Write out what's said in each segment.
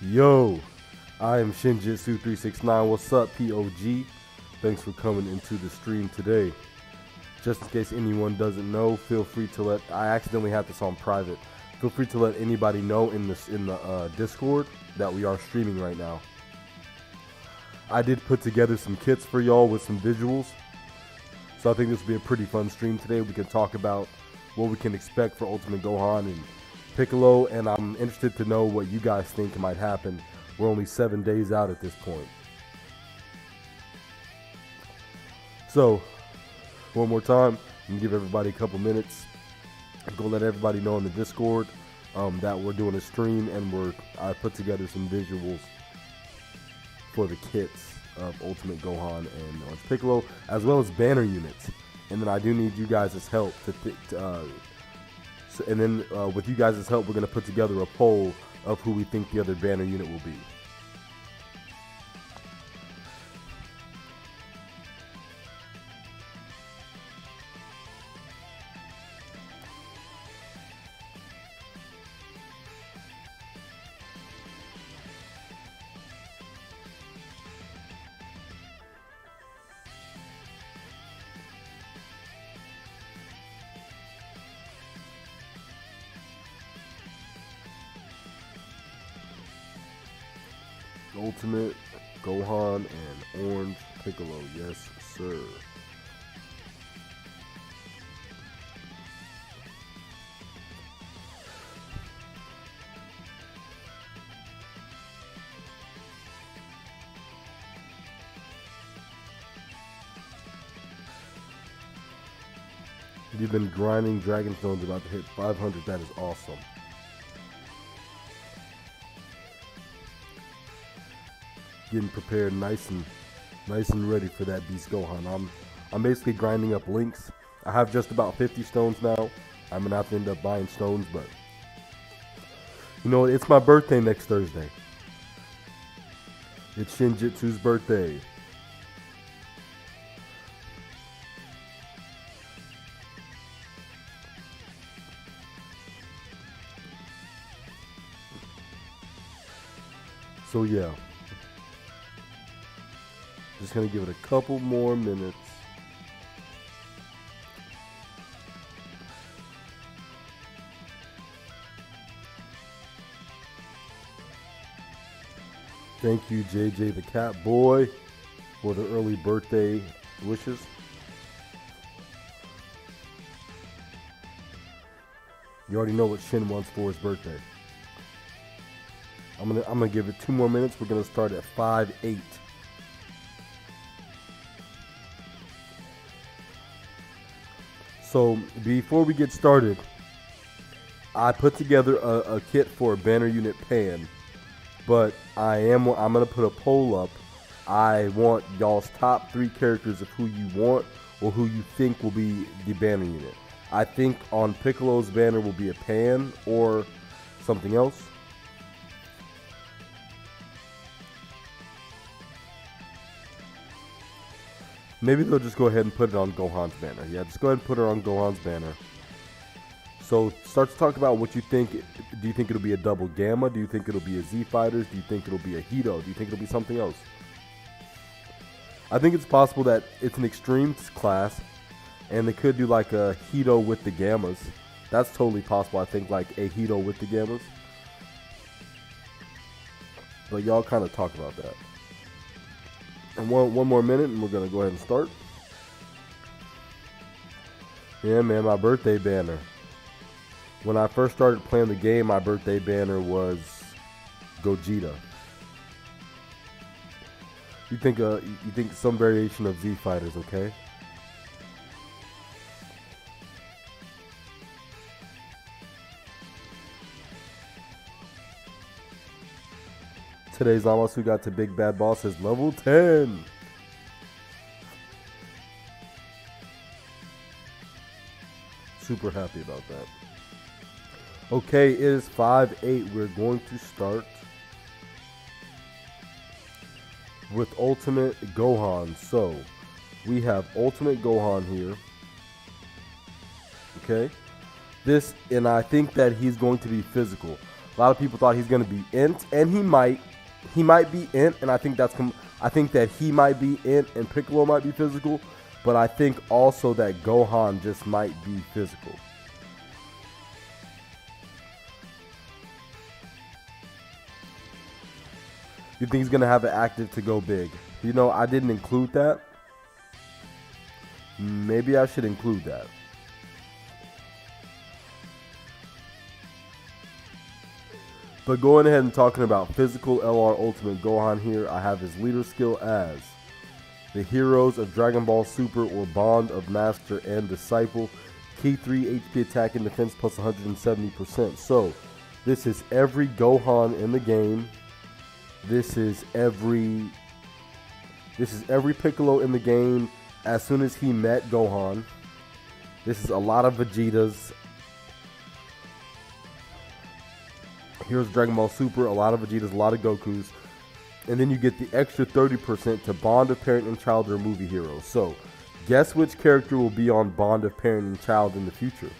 Yo, I am Shinjiitsu 369. What's up, POG? Thanks for coming into the stream today. Just in case anyone doesn't know, feel free to let, I accidentally had this on private. Feel free to let anybody know in the Discord that we are streaming right now. I did put together some kits for y'all with some visuals. So I think this will be a pretty fun stream today. We can talk about what we can expect for Ultimate Gohan and Piccolo, and I'm interested to know what you guys think might happen. We're only 7 days out at this point. So, one more time, I'm gonna give everybody a couple minutes. I'm gonna let everybody know in the Discord that we're doing a stream, and I put together some visuals for the kits of Ultimate Gohan and Orange Piccolo, as well as banner units. And then I do need you guys' help with you guys' help, we're going to put together a poll of who we think the other banner unit will be. Ultimate Gohan and Orange Piccolo, yes sir. You've been grinding Dragon Stones, about to hit 500. That is awesome. Getting prepared, nice and ready for that beast Gohan. I'm basically grinding up links. I have just about 50 stones now. I'm gonna have to end up buying stones, but you know, it's my birthday next Thursday. It's Shinjiitsu's birthday. So yeah. Just gonna give it a couple more minutes. Thank you, JJ the Cat Boy, for the early birthday wishes. You already know what Shin wants for his birthday. I'm gonna give it 2 more minutes. We're gonna start at 5:08. So before we get started, I put together a kit for a banner unit Pan, but I'm gonna put a poll up. I want y'all's top 3 characters of who you want or who you think will be the banner unit. I think on Piccolo's banner will be a Pan or something else. Maybe they'll just go ahead and put it on Gohan's banner. Yeah, just go ahead and put her on Gohan's banner. So start to talk about what you think. Do you think it'll be a double Gamma? Do you think it'll be a Z Fighters? Do you think it'll be a Hito? Do you think it'll be something else? I think it's possible that it's an extreme class, and they could do like a Hito with the Gammas. That's totally possible. I think like a Hito with the Gammas. But y'all kind of talk about that. And one more minute and we're going to go ahead and start. Yeah, man, my birthday banner. When I first started playing the game, my birthday banner was Gogeta. You think some variation of Z Fighters, okay? Today's Zamasu got to Big Bad Boss is level 10. Super happy about that. Okay, it is 5:08. We're going to start with Ultimate Gohan. So, we have Ultimate Gohan here. Okay? And I think that he's going to be physical. A lot of people thought he's going to be Int, and he might be Int, and I think that he might be Int and Piccolo might be physical, but I think also that Gohan just might be physical. You think he's going to have an active to go big? You know, I didn't include that. Maybe I should include that. But going ahead and talking about physical LR Ultimate Gohan here, I have his leader skill as the Heroes of Dragon Ball Super or Bond of Master and Disciple. Key 3 HP attack and defense plus 170%. So this is every Gohan in the game. This is every Piccolo in the game as soon as he met Gohan. This is a lot of Vegetas. Here's Dragon Ball Super, a lot of Vegetas, a lot of Gokus. And then you get the extra 30% to Bond of Parent and Child or Movie Heroes. So guess which character will be on Bond of Parent and Child in the future?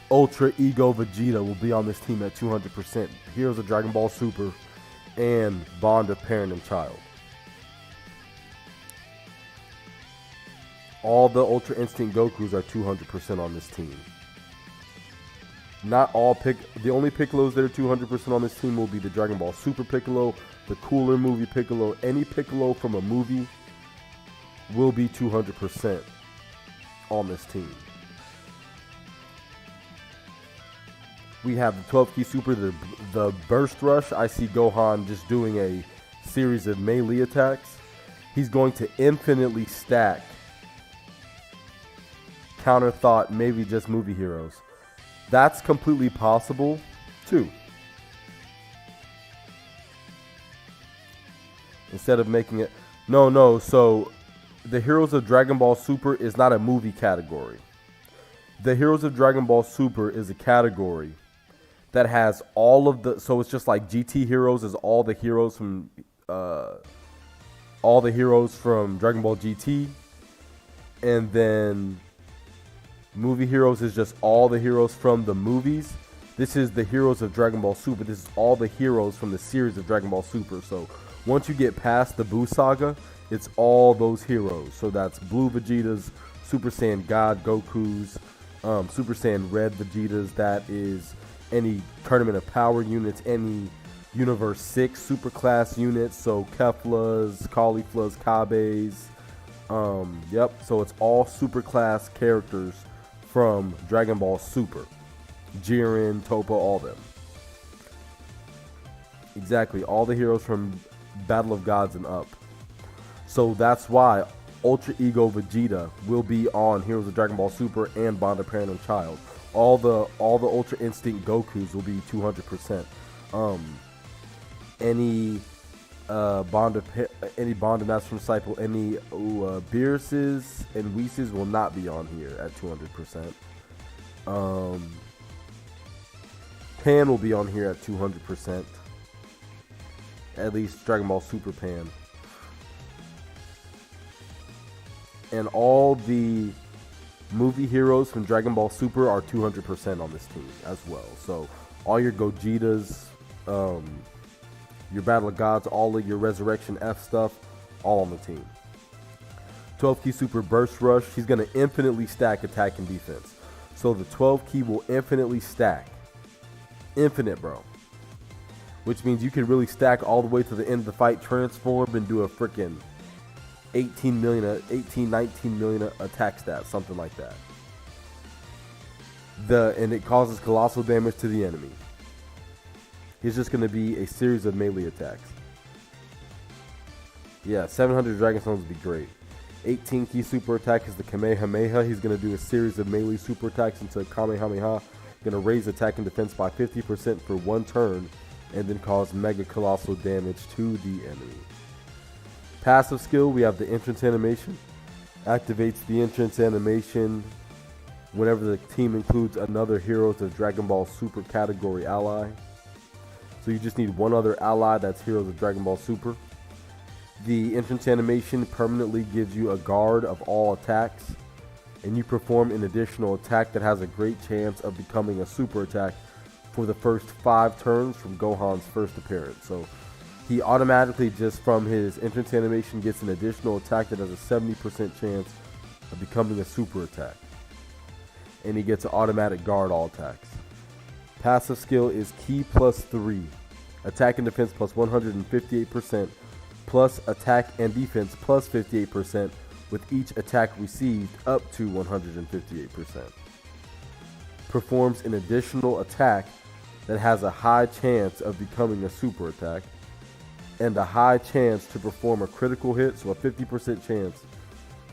Ultra Ego Vegeta will be on this team at 200%. Heroes of Dragon Ball Super and Bond of Parent and Child. All the Ultra Instinct Gokus are 200% on this team. Not all the only Piccolos that are 200% on this team will be the Dragon Ball Super Piccolo, the cooler movie Piccolo. Any Piccolo from a movie will be 200% on this team. We have the 12 key super, the Burst Rush. I see Gohan just doing a series of melee attacks. He's going to infinitely stack Counter Thought, maybe just movie heroes. That's completely possible too. Instead of making it, no. So the Heroes of Dragon Ball Super is not a movie category. The Heroes of Dragon Ball Super is a category that has all of the, so it's just like GT Heroes is all the heroes from Dragon Ball GT, and then Movie Heroes is just all the heroes from the movies. This is the Heroes of Dragon Ball Super. This is all the heroes from the series of Dragon Ball Super. So once you get past the Buu Saga, it's all those heroes. So that's Blue Vegetas, Super Saiyan God Gokus, Super Saiyan Red Vegetas. That is any Tournament of Power units, any Universe 6 Superclass units. So Keflas, Cauliflas, Kabes. Yep. So it's all Superclass characters from Dragon Ball Super. Jiren, Toppa, all them. Exactly, all the heroes from Battle of Gods and up. So that's why Ultra Ego Vegeta will be on Heroes of Dragon Ball Super and Bond of Parent and Child. All the Ultra Instinct Gokus will be 200%. Any Bond of Master Disciple, any Beerus's and Whis will not be on here at 200%. Pan will be on here at 200%. At least Dragon Ball Super Pan. And all the movie heroes from Dragon Ball Super are 200% on this team as well. So all your Gogetas, your Battle of Gods, all of your Resurrection F stuff, all on the team. 12 key super Burst Rush. He's going to infinitely stack attack and defense. So the 12 key will infinitely stack. Infinite, bro. Which means you can really stack all the way to the end of the fight, transform, and do a freaking 19 million attack stats, something like that. And it causes colossal damage to the enemy. He's just going to be a series of melee attacks. Yeah, 700 Dragon Stones would be great. 18 key super attack is the Kamehameha. He's going to do a series of melee super attacks into Kamehameha. Going to raise attack and defense by 50% for one turn, and then cause mega colossal damage to the enemy. Passive skill, we have the entrance animation. Activates the entrance animation whenever the team includes another Heroes of Dragon Ball Super category ally. So you just need one other ally that's Heroes of Dragon Ball Super. The entrance animation permanently gives you a guard of all attacks, and you perform an additional attack that has a great chance of becoming a super attack for the first 5 turns from Gohan's first appearance. So he automatically, just from his entrance animation, gets an additional attack that has a 70% chance of becoming a super attack. And he gets an automatic guard all attacks. Passive skill is Ki +3. Attack and defense plus 158%. Plus attack and defense plus 58%. With each attack received up to 158%. Performs an additional attack that has a high chance of becoming a super attack. And a high chance to perform a critical hit, so a 50% chance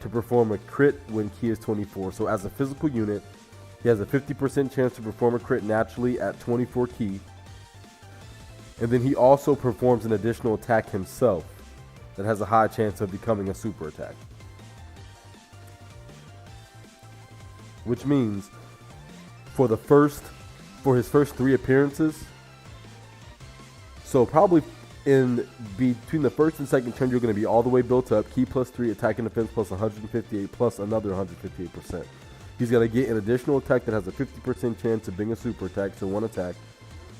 to perform a crit when Ki is 24. So as a physical unit, he has a 50% chance to perform a crit naturally at 24 Ki. And then he also performs an additional attack himself that has a high chance of becoming a super attack. Which means for his first 3 appearances, so probably in between the first and second turn, you're going to be all the way built up. Ki +3, attack and defense plus 158, plus another 158%. He's going to get an additional attack that has a 50% chance of being a super attack, so 1 attack.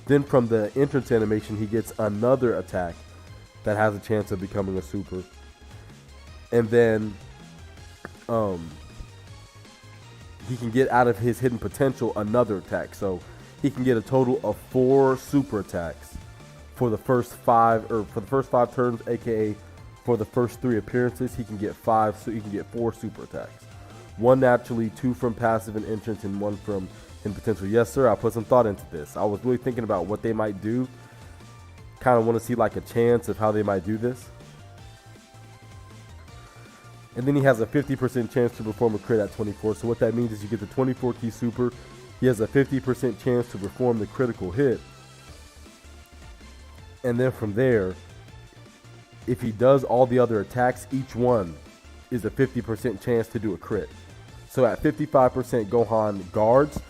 Then from the entrance animation, he gets another attack that has a chance of becoming a super. And then he can get out of his hidden potential another attack. So he can get a total of 4 super attacks for the first 5 turns, aka for the first 3 appearances. He can get 5, so he can get 4 super attacks. 1 naturally, 2 from passive and entrance, and 1 from hidden potential. Yes, sir, I put some thought into this. I was really thinking about what they might do. Kind of want to see like a chance of how they might do this. And then he has a 50% chance to perform a crit at 24. So what that means is you get the 24 Ki super. He has a 50% chance to perform the critical hit. And then from there, if he does all the other attacks, each one is a 50% chance to do a crit. So at 55%, Gohan guards,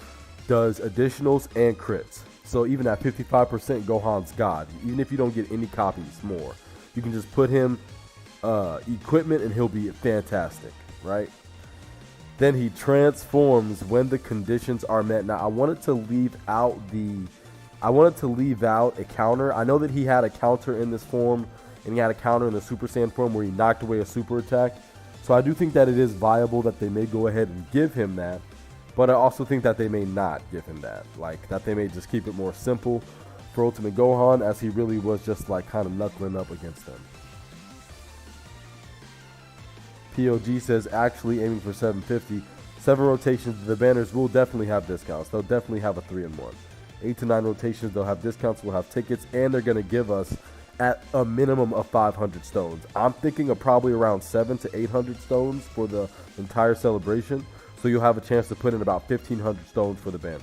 does additionals and crits. So even at 55%, Gohan's God. Even if you don't get any copies more, you can just put him equipment and he'll be fantastic, right? Then he transforms when the conditions are met. Now I wanted to leave out a counter. I know that he had a counter in this form, and he had a counter in the Super Saiyan form where he knocked away a super attack. So I do think that it is viable that they may go ahead and give him that, but I also think that they may not give him that. Like, that they may just keep it more simple for Ultimate Gohan, as he really was just like kind of knuckling up against them. POG says, actually aiming for 750. 7 rotations, the banners will definitely have discounts. They'll definitely have a 3-in-1. 8 to 9 rotations, they'll have discounts, we'll have tickets, and they're going to give us at a minimum of 500 stones. I'm thinking of probably around 700 to 800 stones for the entire celebration. So you'll have a chance to put in about 1,500 stones for the banners,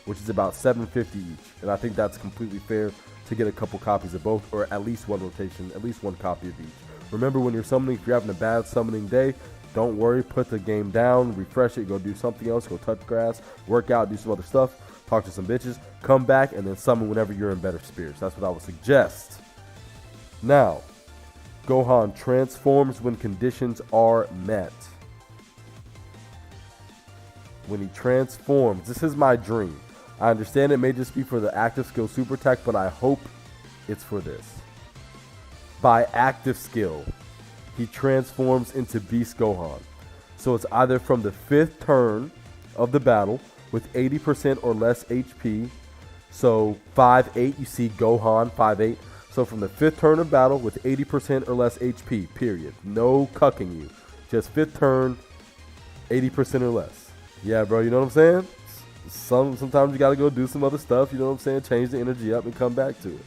which is about 750 each. And I think that's completely fair to get a couple copies of both, or at least 1 rotation, at least 1 copy of each. Remember, when you're summoning, if you're having a bad summoning day, don't worry, put the game down, refresh it, go do something else, go touch grass, work out, do some other stuff, talk to some bitches, come back, and then summon whenever you're in better spirits. That's what I would suggest. Now, Gohan transforms when conditions are met. When he transforms, this is my dream. I understand it may just be for the active skill super attack, but I hope it's for this. By active skill, he transforms into Beast Gohan. So it's either from the 5th turn of the battle with 80% or less HP. So 5-8, you see Gohan 5-8. So from the 5th turn of battle with 80% or less HP, period. No cucking you. Just 5th turn, 80% or less. Yeah, bro, you know what I'm saying? Sometimes you gotta go do some other stuff, you know what I'm saying? Change the energy up and come back to it.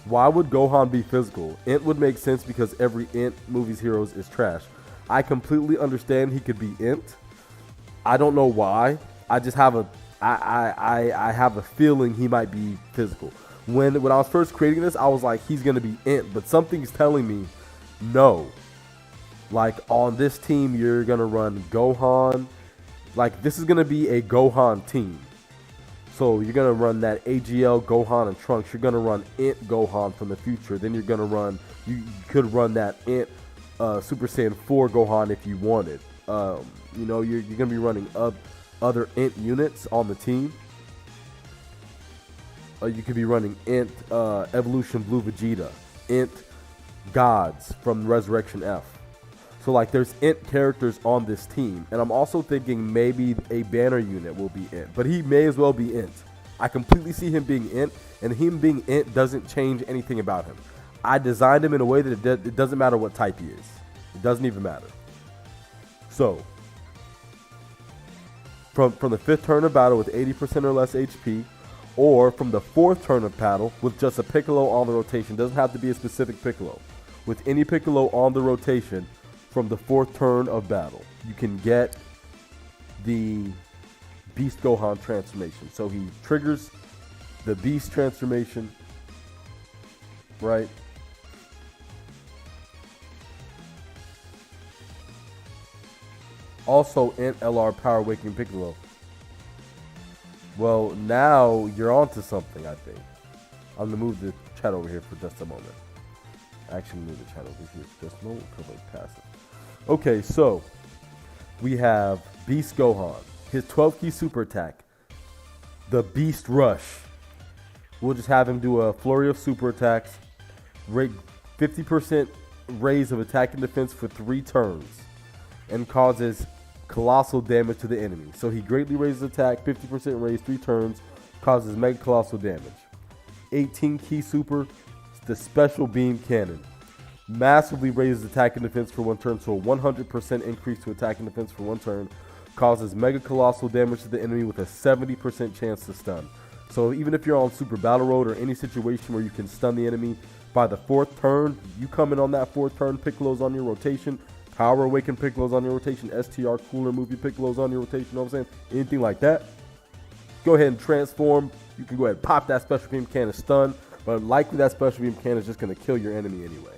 Why would Gohan be physical? Int would make sense because every Int movie's heroes is trash. I completely understand he could be Int. I don't know why. I just have I have a feeling he might be physical. When I was first creating this, I was like, he's gonna be Int, but something's telling me no. Like, on this team, you're gonna run Gohan. Like, this is gonna be a Gohan team. So you're going to run that AGL, Gohan, and Trunks. You're going to run Int Gohan from the future. Then you're going to run You could run that Int Super Saiyan 4 Gohan if you wanted. You know, you're going to be running other Int units on the team. You could be running Int Evolution Blue Vegeta, Int Gods from Resurrection F. So like there's Int characters on this team, and I'm also thinking maybe a banner unit will be Int, but he may as well be Int. I completely see him being Int, and him being Int doesn't change anything about him. I designed him in a way that it doesn't matter what type he is. It doesn't even matter. So from the 5th turn of battle with 80% or less HP, or from the 4th turn of battle with just a Piccolo on the rotation. Doesn't have to be a specific Piccolo. With any Piccolo on the rotation from the 4th turn of battle, you can get the Beast Gohan transformation. So he triggers the Beast transformation, right? Also, Int LR Power Awakening Piccolo. Well, now you're onto something, I think. I'm going to move the chat over here for just a moment. Actually, move the chat over here for just a moment because I pass it. Okay, so we have Beast Gohan. His 12-key super attack, the Beast Rush. We'll just have him do a flurry of super attacks, 50% raise of attack and defense for 3 turns, and causes colossal damage to the enemy. So he greatly raises attack, 50% raise, 3 turns, causes mega colossal damage. 18 key super, the special beam cannon. Massively raises attack and defense for 1 turn, so a 100% increase to attack and defense for 1 turn. Causes mega colossal damage to the enemy with a 70% chance to stun. So even if you're on Super Battle Road or any situation where you can stun the enemy, by the 4th turn, you come in on that 4th turn, Piccolo's on your rotation, Power Awaken Piccolo's on your rotation, STR Cooler Movie Piccolo's on your rotation, you know what I'm saying? Anything like that, go ahead and transform. You can go ahead and pop that special beam cannon stun, but likely that special beam cannon is just going to kill your enemy anyway.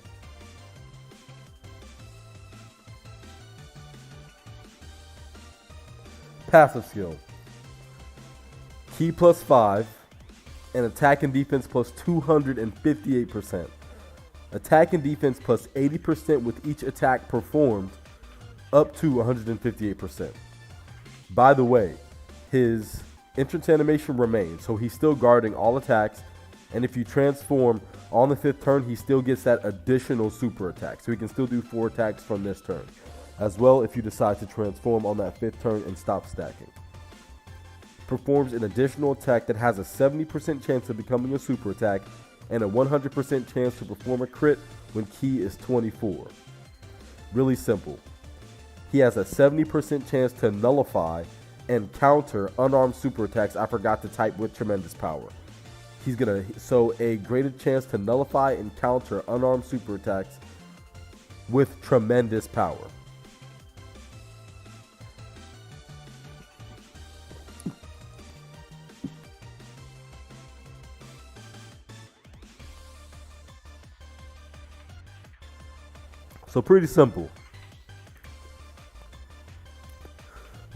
Passive skill. Key plus 5 and attack and defense plus 258%. Attack and defense plus 80% with each attack performed up to 158%. By the way, his entrance animation remains, so he's still guarding all attacks, and if you transform on the 5th turn, he still gets that additional super attack, so he can still do 4 attacks from this turn. As well, if you decide to transform on that 5th turn and stop stacking. Performs an additional attack that has a 70% chance of becoming a super attack and a 100% chance to perform a crit when key is 24. Really simple. He has a 70% chance to nullify and counter unarmed super attacks. I forgot to type with tremendous power. So a greater chance to nullify and counter unarmed super attacks with tremendous power. So pretty simple.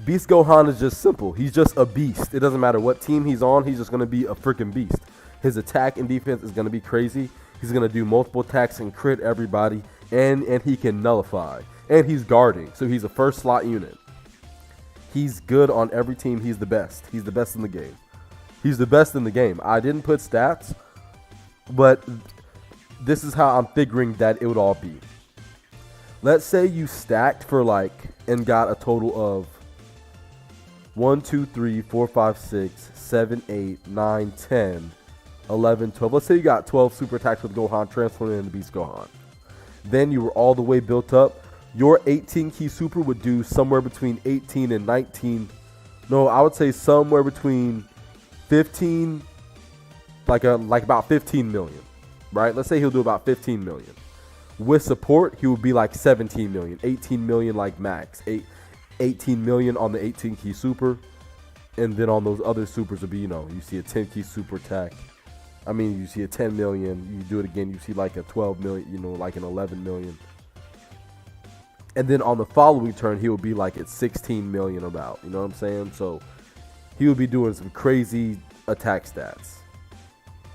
Beast Gohan is just simple. He's just a beast. It doesn't matter what team he's on. He's just going to be a freaking beast. His attack and defense is going to be crazy. He's going to do multiple attacks and crit everybody. And he can nullify. And he's guarding. So he's a first slot unit. He's good on every team. He's the best. He's the best in the game. He's the best in the game. I didn't put stats. But this is how I'm figuring that it would all be. Let's say you stacked for and got a total of 1, 2, 3, 4, 5, 6, 7, 8, 9, 10, 11, 12. Let's say you got 12 super attacks with Gohan transforming into Beast Gohan. Then you were all the way built up. Your 18 key super would do somewhere between 18 and 19. No, I would say somewhere between 15, like about 15 million, right? Let's say he'll do about 15 million. With support, he would be like 17 million, 18 million like max, 18 million on the 18 key super. And then on those other supers would be, you see a 10 key super attack. I mean, you see a 10 million, you do it again, you see like a 12 million, like an 11 million. And then on the following turn, he would be like at 16 million about, you know what I'm saying? So he would be doing some crazy attack stats.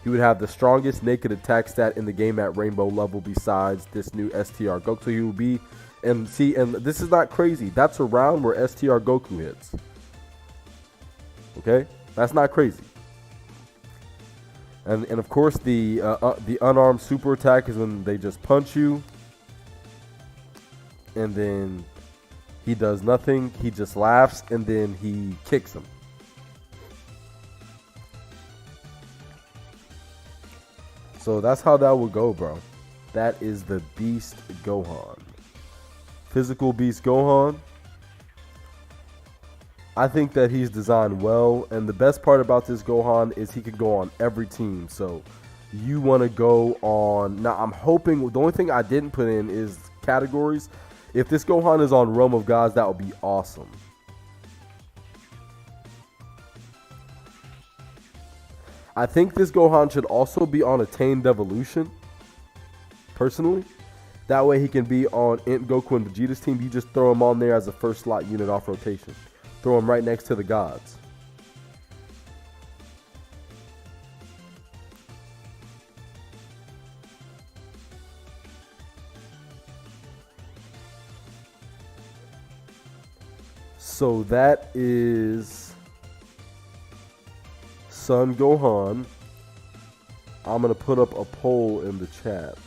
He would have the strongest naked attack stat in the game at rainbow level besides this new STR Goku. So he would be, and this is not crazy. That's a round where STR Goku hits. Okay? That's not crazy. And of course the unarmed super attack is when they just punch you. And then he does nothing. He just laughs and then he kicks him. So that's how that would go, bro. That is the Beast Gohan. Physical Beast Gohan. I think that he's designed well. And the best part about this Gohan is he can go on every team. So you want to go on. Now, I'm hoping. The only thing I didn't put in is categories. If this Gohan is on Realm of Gods, that would be awesome. I think this Gohan should also be on Attained Evolution, personally. That way he can be on Int Goku and Vegeta's team. You just throw him on there as a first slot unit off rotation. Throw him right next to the gods. So that is Son Gohan. I'm going to put up a poll in the chat.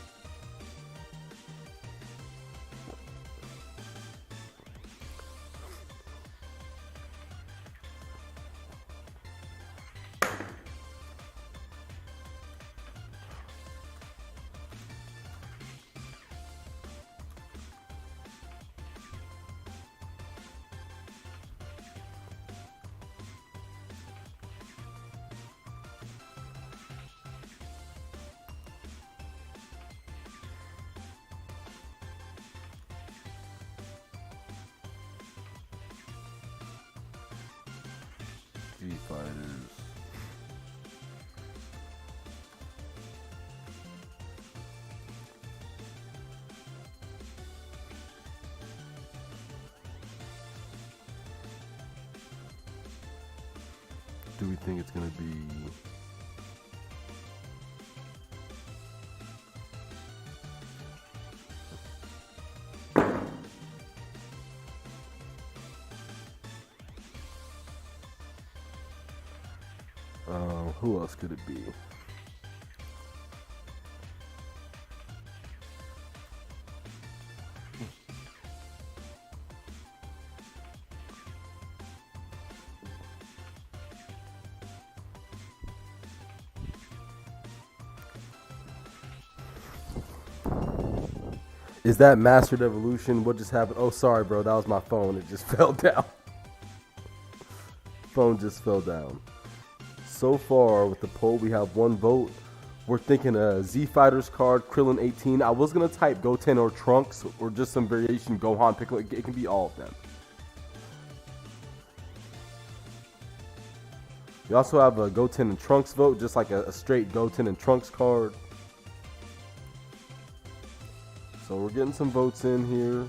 Fighters. Do we think it's going to be who else could it be? Is that Mastered Evolution? What just happened? Oh, sorry, bro. That was my phone. It just fell down. Phone just fell down. So far, with the poll, we have one vote. We're thinking a Z Fighters card, Krillin 18. I was going to type Goten or Trunks or just some variation, Gohan, Piccolo. It can be all of them. We also have a Goten and Trunks vote, just like a straight Goten and Trunks card. So we're getting some votes in here.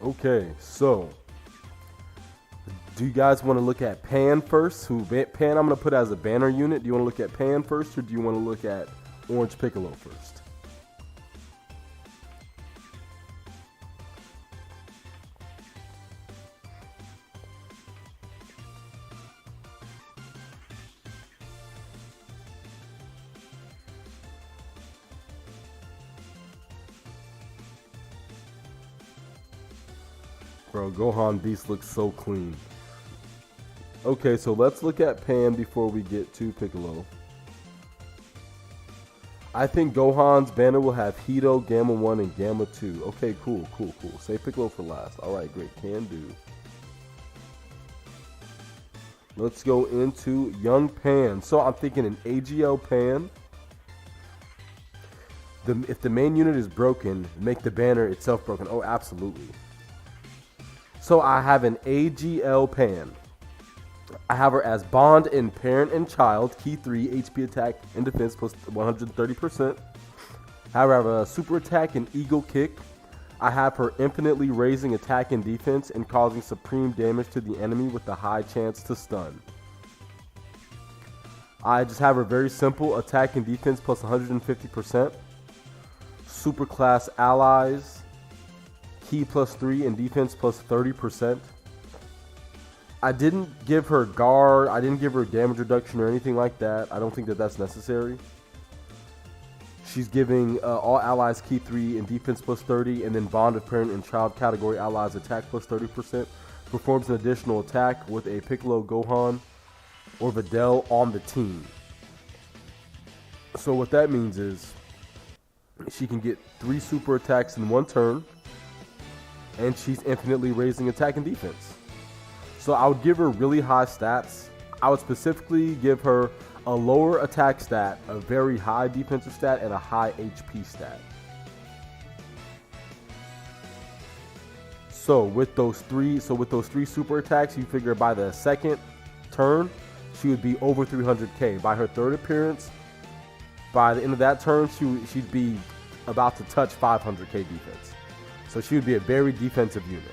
Okay, so do you guys want to look at Pan first? Pan I'm going to put as a banner unit. Do you want to look at Pan first, or do you want to look at Orange Piccolo first? Bro, Gohan Beast looks so clean. Okay, so let's look at Pan before we get to Piccolo. I think Gohan's banner will have Hito, Gamma 1, and Gamma 2. Okay, cool. Save Piccolo for last. Alright, great. Can do. Let's go into Young Pan. So I'm thinking an AGL Pan. If the main unit is broken, make the banner itself broken. Oh, absolutely. So I have an AGL Pan. I have her as Bond in Parent and Child, Key 3, HP attack and defense plus 130%. I have a super attack and Eagle Kick. I have her infinitely raising attack and defense and causing supreme damage to the enemy with a high chance to stun. I just have her very simple attack and defense plus 150%. Super class allies, Key plus 3 and defense plus 30%. I didn't give her guard, I didn't give her damage reduction or anything like that. I don't think that that's necessary. She's giving all allies Key 3 and defense plus 30, and then Bond of Parent and Child category allies attack plus 30%. Performs an additional attack with a Piccolo, Gohan, or Videl on the team. So what that means is she can get 3 super attacks in one turn, and she's infinitely raising attack and defense. So I would give her really high stats. I would specifically give her a lower attack stat, a very high defensive stat, and a high HP stat. So with those three super attacks, you figure by the second turn, she would be over 300k. By her third appearance, by the end of that turn, she'd be about to touch 500k defense. So she would be a very defensive unit.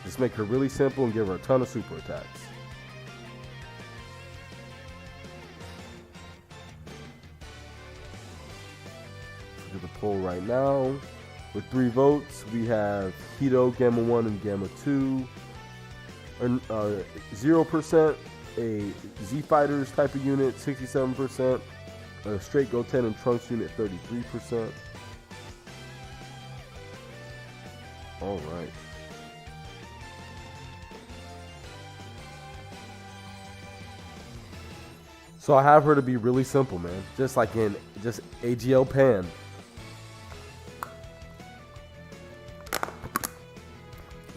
Just make her really simple and give her a ton of super attacks. Look at the poll right now. With 3 votes, we have Keto, Gamma 1, and Gamma 2. 0%, a Z Fighters type of unit, 67%. A straight Goten and Trunks unit, 33%. All right. So I have her to be really simple, man. Just like in just AGL Pan.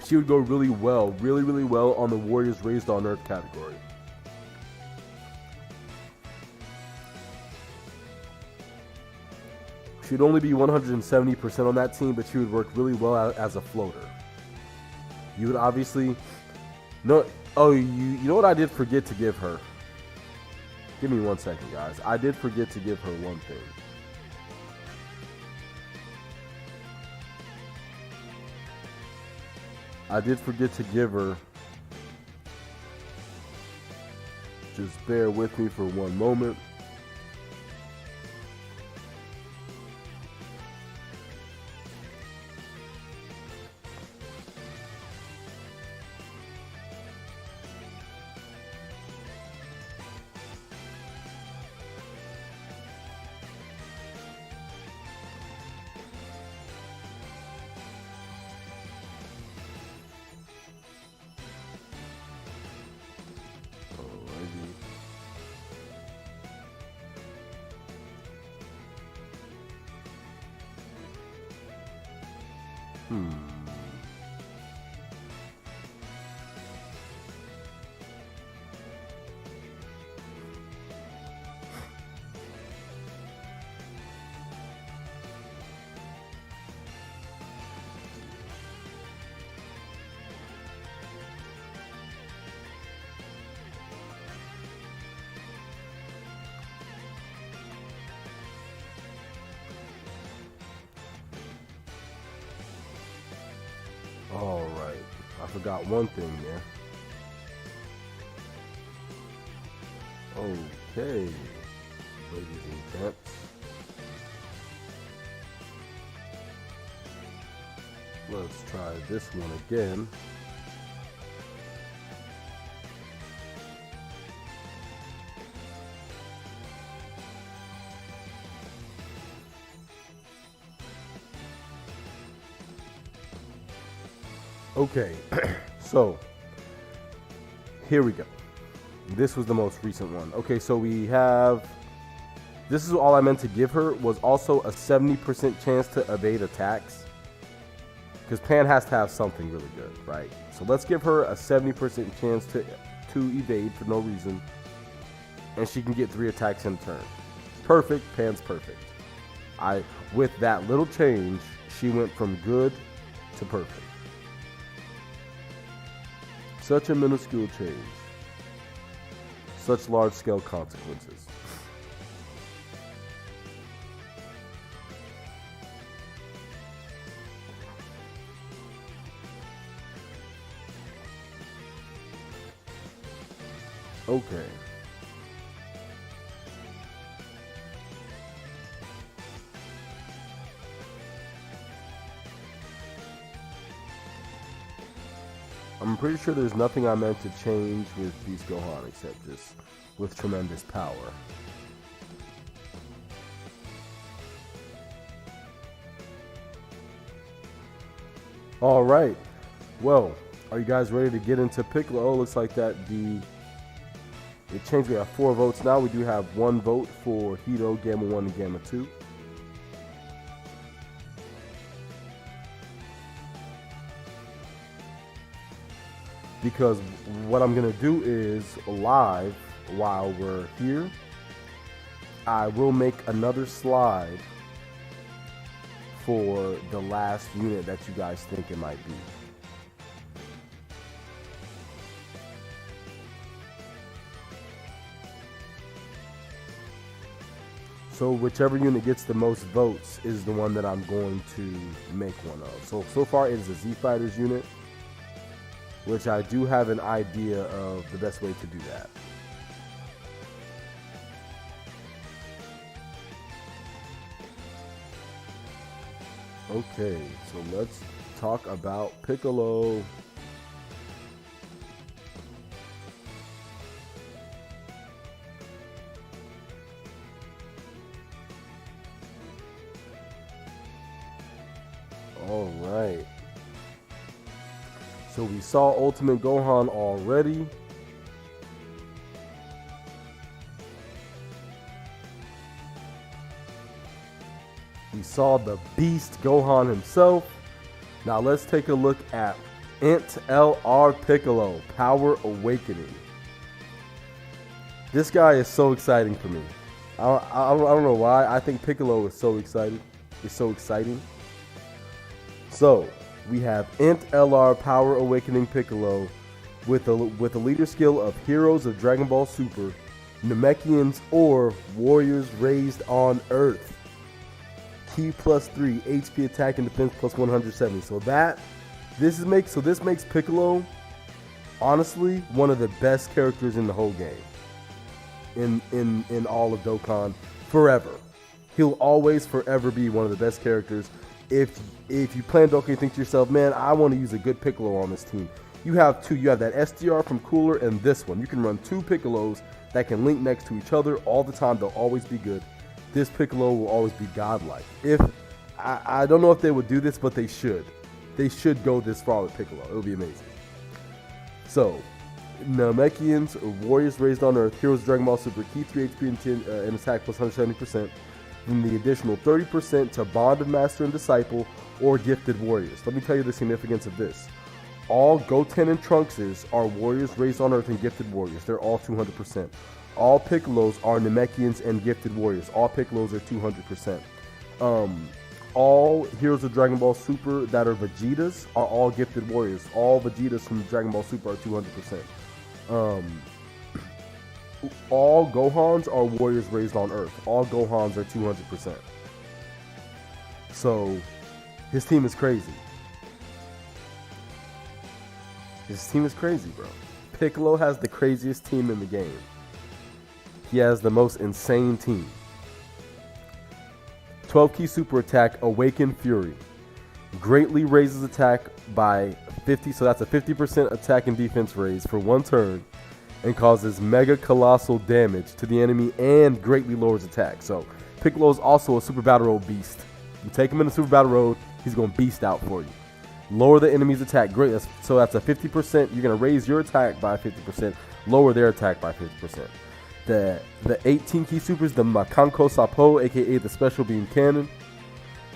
She would go really well on the Warriors Raised on Earth category. She would only be 170% on that team, but she would work really well as a floater. You would obviously... you know what I did forget to give her? Give me 1 second, guys. I did forget to give her one thing. I did forget to give her... Just bear with me for one moment. All right, I forgot one thing there. Okay, ladies and gents. Let's try this one again. Okay, so here we go. This was the most recent one. Okay, so we have, this is all I meant to give her, was also a 70% chance to evade attacks. Because Pan has to have something really good, right? So let's give her a 70% chance to evade for no reason. And she can get 3 attacks in turn. Perfect, Pan's perfect. With that little change, she went from good to perfect. Such a minuscule change. such large-scale consequences. Okay. I'm pretty sure there's nothing I meant to change with Beast Gohan except just with tremendous power. Alright. Well, are you guys ready to get into Piccolo? Oh, looks like that it changed. We have 4 votes now. We do have 1 vote for Hito, Gamma 1, and Gamma 2. Because what I'm going to do is live while we're here, I will make another slide for the last unit that you guys think it might be. So whichever unit gets the most votes is the one that I'm going to make one of. So far it is a Z Fighters unit, which I do have an idea of the best way to do that. Okay, so let's talk about Piccolo. All right. So we saw Ultimate Gohan already. We saw the Beast Gohan himself. Now let's take a look at Int LR Piccolo, Power Awakening. This guy is so exciting for me. I don't know why. I think Piccolo is so excited. It's so exciting. So we have Int LR Power Awakening Piccolo with a leader skill of Heroes of Dragon Ball Super, Namekians, or Warriors Raised on Earth. Ki +3, HP attack and defense +170. So this makes Piccolo honestly one of the best characters in the whole game. In all of Dokkan forever. He'll always forever be one of the best characters. If you play in Dokkan, you think to yourself, man, I want to use a good Piccolo on this team. You have 2. You have that SDR from Cooler and this one. You can run 2 Piccolos that can link next to each other all the time. They'll always be good. This Piccolo will always be godlike. I don't know if they would do this, but they should. They should go this far with Piccolo. It would be amazing. So, Namekians, Warriors Raised on Earth, Heroes of Dragon Ball Super, Ki 3 HP and attack +170%. And the additional 30% to Bond of Master and Disciple or Gifted Warriors. Let me tell you the significance of this. All Goten and Trunkses are Warriors Raised on Earth and Gifted Warriors. They're all 200%. All Piccolos are Namekians and Gifted Warriors. All Piccolos are 200%. All Heroes of Dragon Ball Super that are Vegetas are all Gifted Warriors. All Vegetas from Dragon Ball Super are 200%. All Gohans are Warriors Raised on Earth. All Gohans are 200%. So, his team is crazy. His team is crazy, bro. Piccolo has the craziest team in the game. He has the most insane team. 12 key super attack, Awaken Fury. Greatly raises attack by 50, so that's a 50% attack and defense raise for 1 turn. And causes mega colossal damage to the enemy and greatly lowers attack. So Piccolo is also a Super Battle Road beast. You take him in the Super Battle Road, he's going to beast out for you. Lower the enemy's attack. Great. So that's a 50%. You're going to raise your attack by 50%. Lower their attack by 50%. The 18 key supers, the Makanko Sapo, aka the Special Beam Cannon,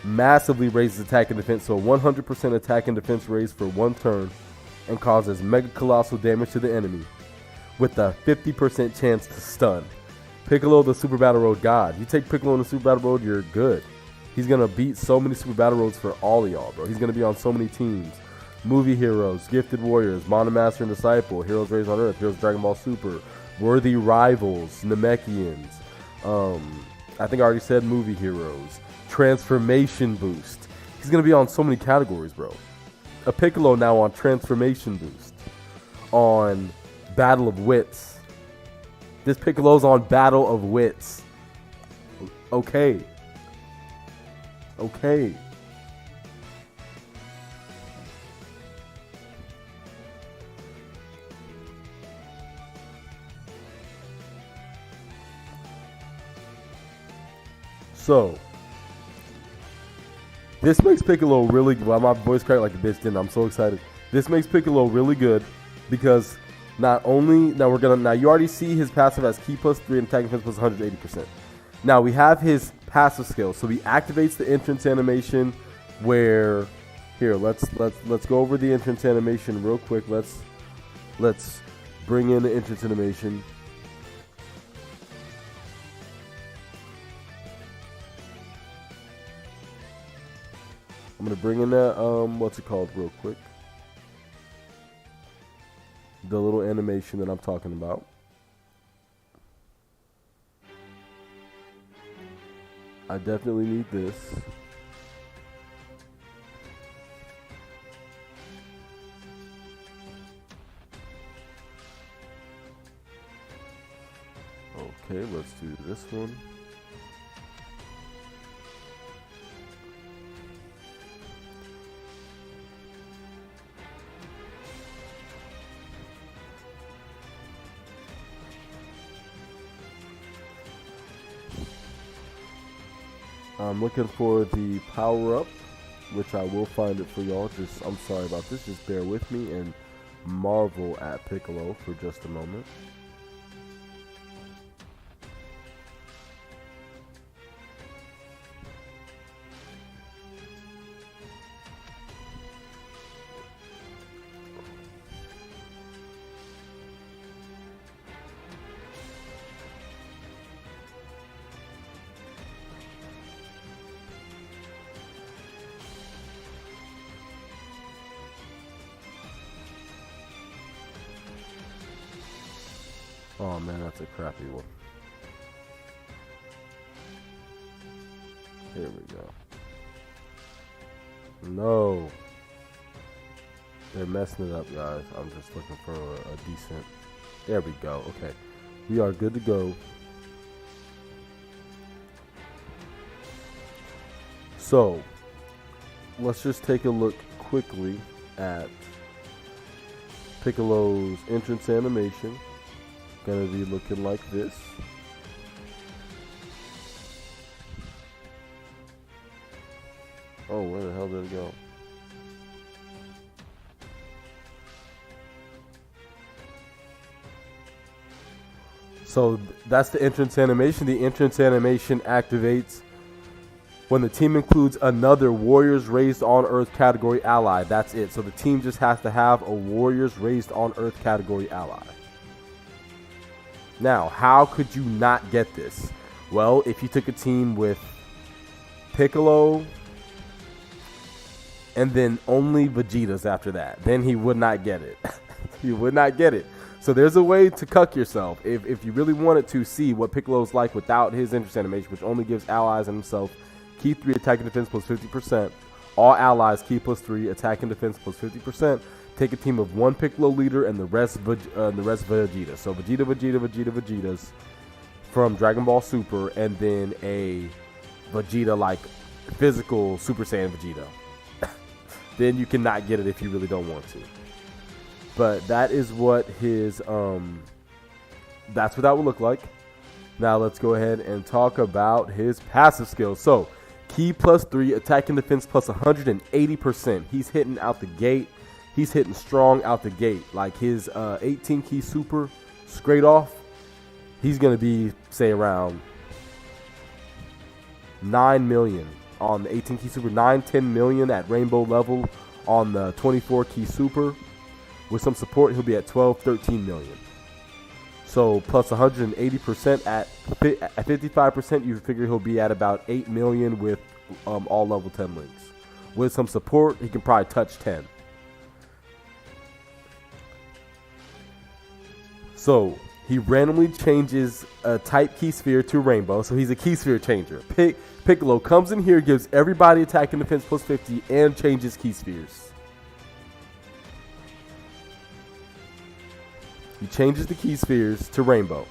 massively raises attack and defense. So 100% attack and defense raise for 1 turn and causes mega colossal damage to the enemy, with a 50% chance to stun. Piccolo, the Super Battle Road god. You take Piccolo in the Super Battle Road, you're good. He's going to beat so many Super Battle Roads for all of y'all, bro. He's going to be on so many teams. Movie heroes, Gifted Warriors, Monomaster and Disciple, Heroes Raised on Earth, Heroes Dragon Ball Super, Worthy Rivals, Namekians. I think I already said movie heroes. Transformation Boost. He's going to be on so many categories, bro. A Piccolo now on Transformation Boost. On Battle of Wits. This Piccolo's on Battle of Wits. Okay. Okay. So, this makes Piccolo really good. Well, my voice cracked like a bitch, didn't I? I'm so excited. This makes Piccolo really good because not only now you already see his passive as Ki +3 and attack defense +180%. Now we have his passive skill, so he activates the entrance animation. Where here, let's go over the entrance animation real quick. Let's bring in the entrance animation. I'm going to bring in that, what's it called real quick. The little animation that I'm talking about. I definitely need this. Okay, let's do this one. I'm looking for the power-up, which I will find it for y'all. I'm sorry about this. Just bear with me and marvel at Piccolo for just a moment. Oh man, that's a crappy one. Here we go. No. They're messing it up, guys. I'm just looking for a decent... There we go. Okay. We are good to go. So, let's just take a look quickly at Piccolo's entrance animation. Gonna be looking like this. Oh, where the hell did it go? So that's the entrance animation. The entrance animation activates when the team includes another Warriors Raised on Earth category ally. That's it. So the team just has to have a Warriors Raised on Earth category ally. Now, how could you not get this? Well, if you took a team with Piccolo and then only Vegeta's after that, then he would not get it. He would not get it. So there's a way to cuck yourself. If you really wanted to see what Piccolo's like without his entrance animation, which only gives allies and himself Ki 3 attack and defense +50%, all allies Ki +3 attack and defense +50%. Take a team of one Piccolo leader and the rest Vegeta. So Vegetas from Dragon Ball Super, and then a Vegeta like physical Super Saiyan Vegeta. Then you cannot get it if you really don't want to. But that is what his that's what that would look like. Now let's go ahead and talk about his passive skills. So Ki +3 attack and defense +180%. He's hitting out the gate. He's hitting strong out the gate. Like his 18 Ki Super straight off, he's going to be, say, around 9 million on the 18 Ki Super, 9-10 million at rainbow level on the 24 Ki Super. With some support, he'll be at 12-13 million. So plus 180% at 55%, you figure he'll be at about 8 million with all level 10 links. With some support, he can probably touch 10. So he randomly changes a type key sphere to rainbow. So he's a key sphere changer. Piccolo comes in here, gives everybody attack and defense plus 50, and changes key spheres. He changes the key spheres to rainbow.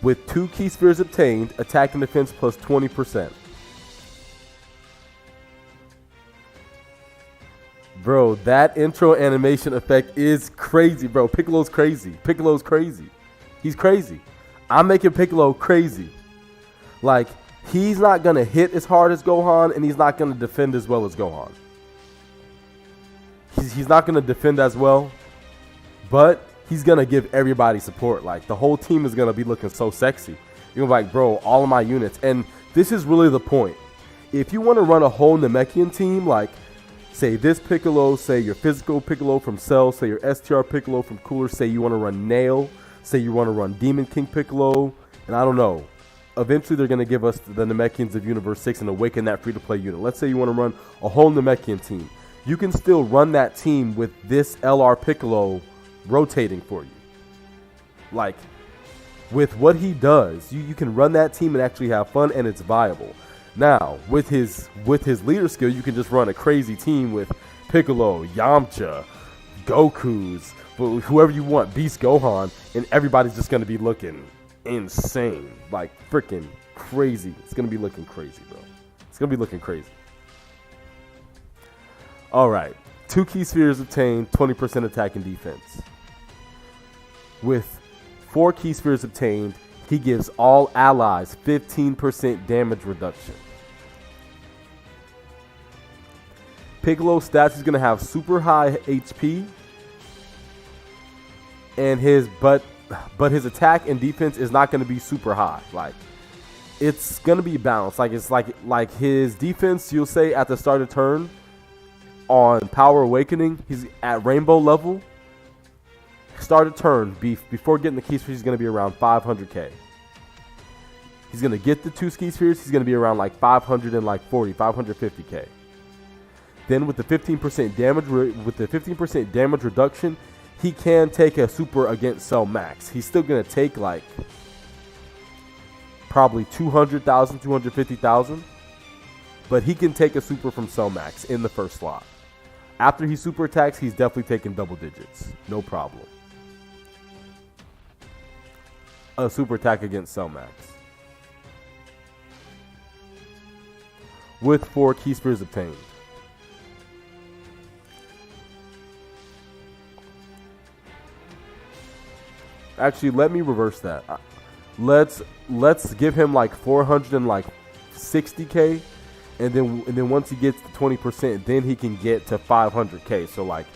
With 2 key spheres obtained, attack and defense plus 20%. Bro, that intro animation effect is crazy, bro. Piccolo's crazy. Piccolo's crazy. He's crazy. I'm making Piccolo crazy. Like, he's not going to hit as hard as Gohan, and he's not going to defend as well as Gohan. He's not going to defend as well, but he's going to give everybody support. Like, the whole team is going to be looking so sexy. You're like, bro, all of my units. And this is really the point. If you want to run a whole Namekian team, like, say this Piccolo, say your physical Piccolo from Cell, say your STR Piccolo from Cooler, say you want to run Nail, say you want to run Demon King Piccolo, and I don't know. Eventually they're going to give us the Namekians of Universe 6 and awaken that free-to-play unit. Let's say you want to run a whole Namekian team. You can still run that team with this LR Piccolo rotating for you. Like, with what he does, you can run that team and actually have fun, and it's viable. Now, with his leader skill, you can just run a crazy team with Piccolo, Yamcha, Goku's, whoever you want, Beast Gohan, and everybody's just going to be looking insane. Like, freaking crazy. It's going to be looking crazy, bro. It's going to be looking crazy. All right. 2 key spheres obtained, 20% attack and defense. With 4 key spheres obtained, he gives all allies 15% damage reduction. Piccolo's stats is going to have super high HP, and his attack and defense is not going to be super high. Like, it's going to be balanced. Like, it's like his defense, you'll say at the start of turn on Power Awakening, he's at rainbow level. Start of turn, before getting the key spheres, he's going to be around 500k. He's going to get the 2 key spheres, he's going to be around like 550k. Then with the 15% damage reduction, he can take a super against Cell Max. He's still going to take like probably 200,000, 250,000, but he can take a super from Cell Max in the first slot. After he super attacks, he's definitely taking double digits. No problem. A super attack against Cell Max. With 4 key spheres obtained. Actually, let me reverse that. Let's give him like 460k, and then once he gets to 20%, then he can get to 500k. So like,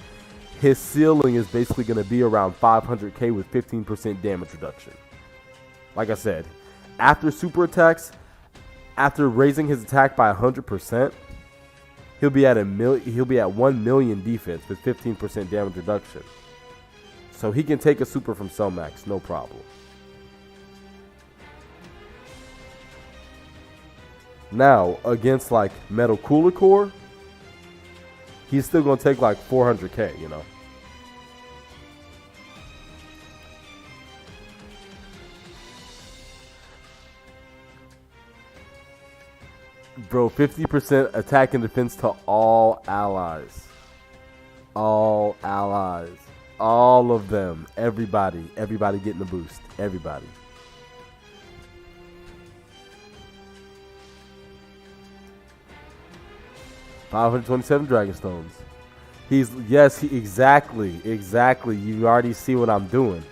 his ceiling is basically going to be around 500k with 15% damage reduction. Like I said, after super attacks, after raising his attack by 100%, he'll be at 1 million defense with 15% damage reduction. So he can take a super from Cell Max, no problem. Now, against like Metal Cooler Core, he's still going to take like 400k, you know. Bro, 50% attack and defense to all allies. All allies. All of them. Everybody. Everybody getting a boost. Everybody. $527 Dragon Stones. Exactly. You already see what I'm doing.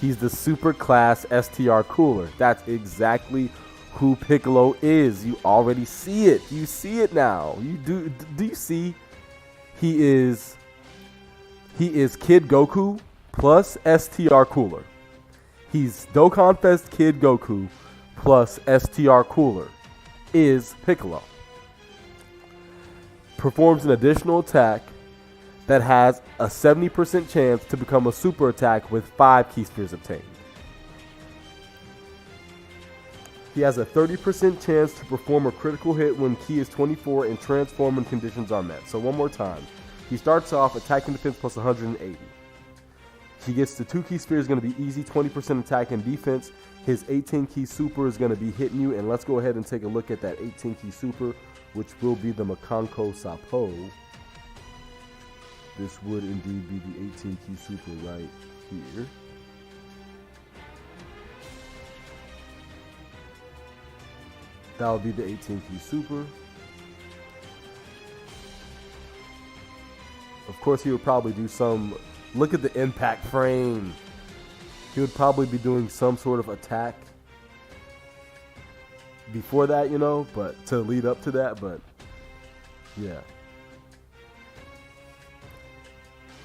He's the super class STR Cooler. That's exactly who Piccolo is. You already see it. You see it now. Do you see? He is Kid Goku plus STR Cooler. He's Dokkan Fest Kid Goku plus STR Cooler is Piccolo. Performs an additional attack that has a 70% chance to become a super attack with 5 key spheres obtained. He has a 30% chance to perform a critical hit when key is 24 and transform when conditions are met. So one more time. He starts off attack and defense plus 180. He gets the 2 key spear is going to be easy, 20% attack and defense. His 18 key super is going to be hitting you. And let's go ahead and take a look at that 18 key super, which will be the Makanko Sapo. This would indeed be the 18 key super right here. That would be the 18 key super. Of course, he would probably do some... Look at the impact frame. He would probably be doing some sort of attack before that, you know, but to lead up to that, but yeah.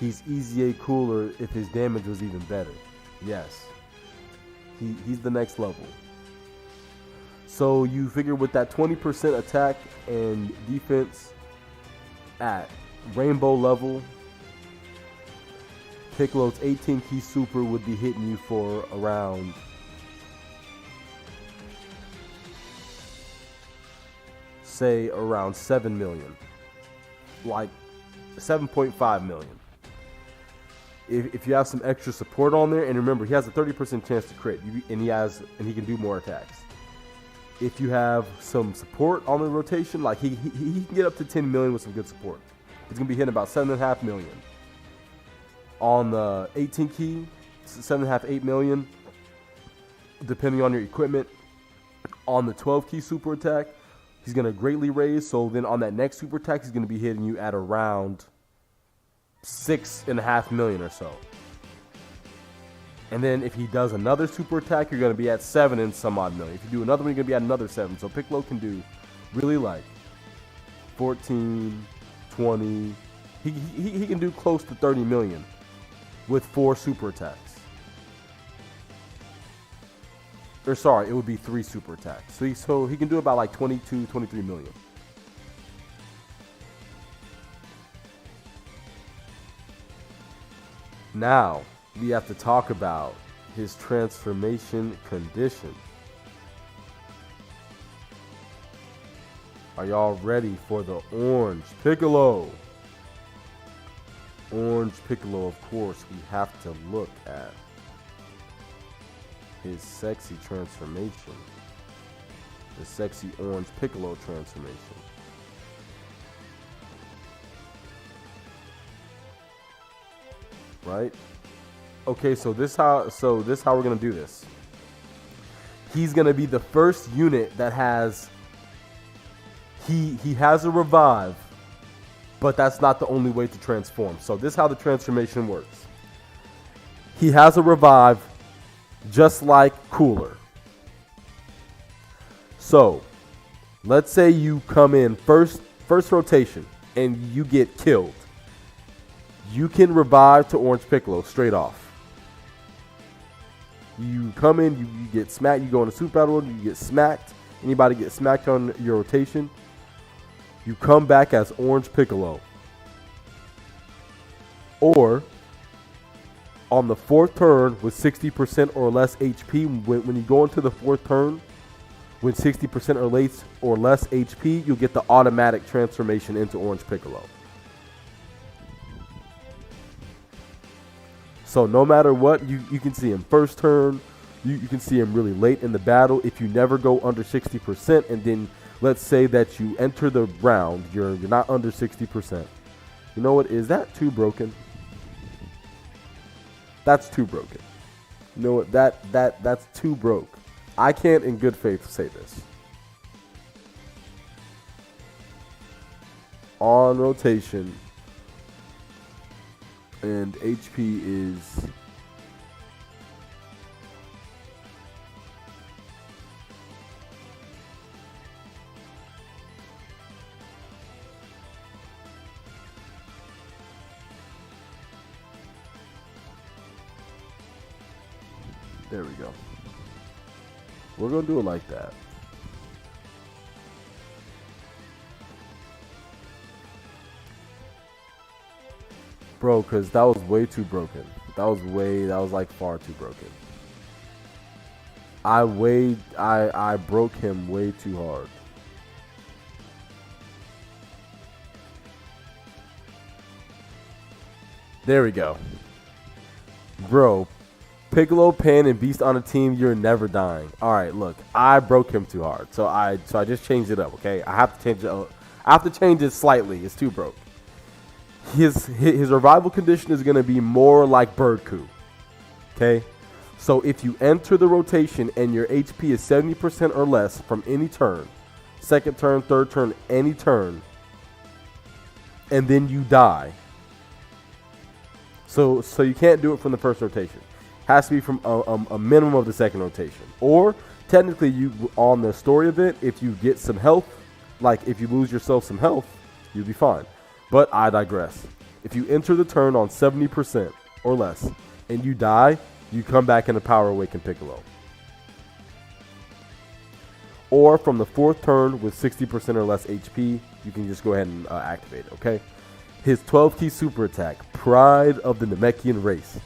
He's EZA cooler if his damage was even better. Yes. He's the next level. So you figure with that 20% attack and defense at rainbow level, Piccolo's 18 key super would be hitting you for around say around 7 million, like 7.5 million. If you have some extra support on there, and remember he has a 30% chance to crit, and he can do more attacks. If you have some support on the rotation, like he can get up to 10 million with some good support. He's gonna be hitting about 7.5 million. On the 18 key, 7.5, 8 million, depending on your equipment. On the 12 key super attack, he's going to greatly raise. So then on that next super attack, he's going to be hitting you at around 6.5 million or so. And then if he does another super attack, you're going to be at 7 and some odd million. If you do another one, you're going to be at another 7. So Piccolo can do really like 14, 20. He can do close to 30 million. With 4 super attacks. Or sorry, it would be 3 super attacks. So he can do about like 22, 23 million. Now, we have to talk about his transformation condition. Are y'all ready for the orange Piccolo? Orange Piccolo, of course, we have to look at his sexy transformation. The sexy orange Piccolo transformation. Right? Okay, so this how we're gonna do this. He's gonna be the first unit that has he has a revive. But that's not the only way to transform. So this is how the transformation works. He has a revive just like Cooler. So let's say you come in first rotation and you get killed. You can revive to Orange Piccolo straight off. You come in, you get smacked, you go in a super battle, you get smacked. Anybody get smacked on your rotation, you come back as Orange Piccolo. Or on the 4th turn with 60% or less HP, when you go into the 4th turn with 60% or less HP, you'll get the automatic transformation into Orange Piccolo. So no matter what, you can see him first turn, you can see him really late in the battle. If you never go under 60% and then let's say that you enter the round, you're not under 60%. You know what? Is that too broken? That's too broken. You know what? That's too broke. I can't in good faith say this. On rotation and HP is there we go. We're going to do it like that. Bro, because that was way too broken. That was like far too broken. I broke him way too hard. There we go. Bro, Piccolo, Pan, and Beast on a team, you're never dying. All right, look, I broke him too hard, so I just changed it up. Okay, I have to change it. I have to change it slightly. It's too broke. His revival condition is gonna be more like Bird Coup. Okay, so if you enter the rotation and your HP is 70% or less from any turn, second turn, third turn, any turn, and then you die. So you can't do it from the first rotation. Has to be from a minimum of the second rotation. Or technically, you on the story event, if you get some health, like if you lose yourself some health, you'll be fine. But I digress. If you enter the turn on 70% or less and you die, you come back in a Power Awaken Piccolo. Or from the fourth turn with 60% or less HP, you can just go ahead and activate it, okay? His 12-key super attack, Pride of the Namekian Race.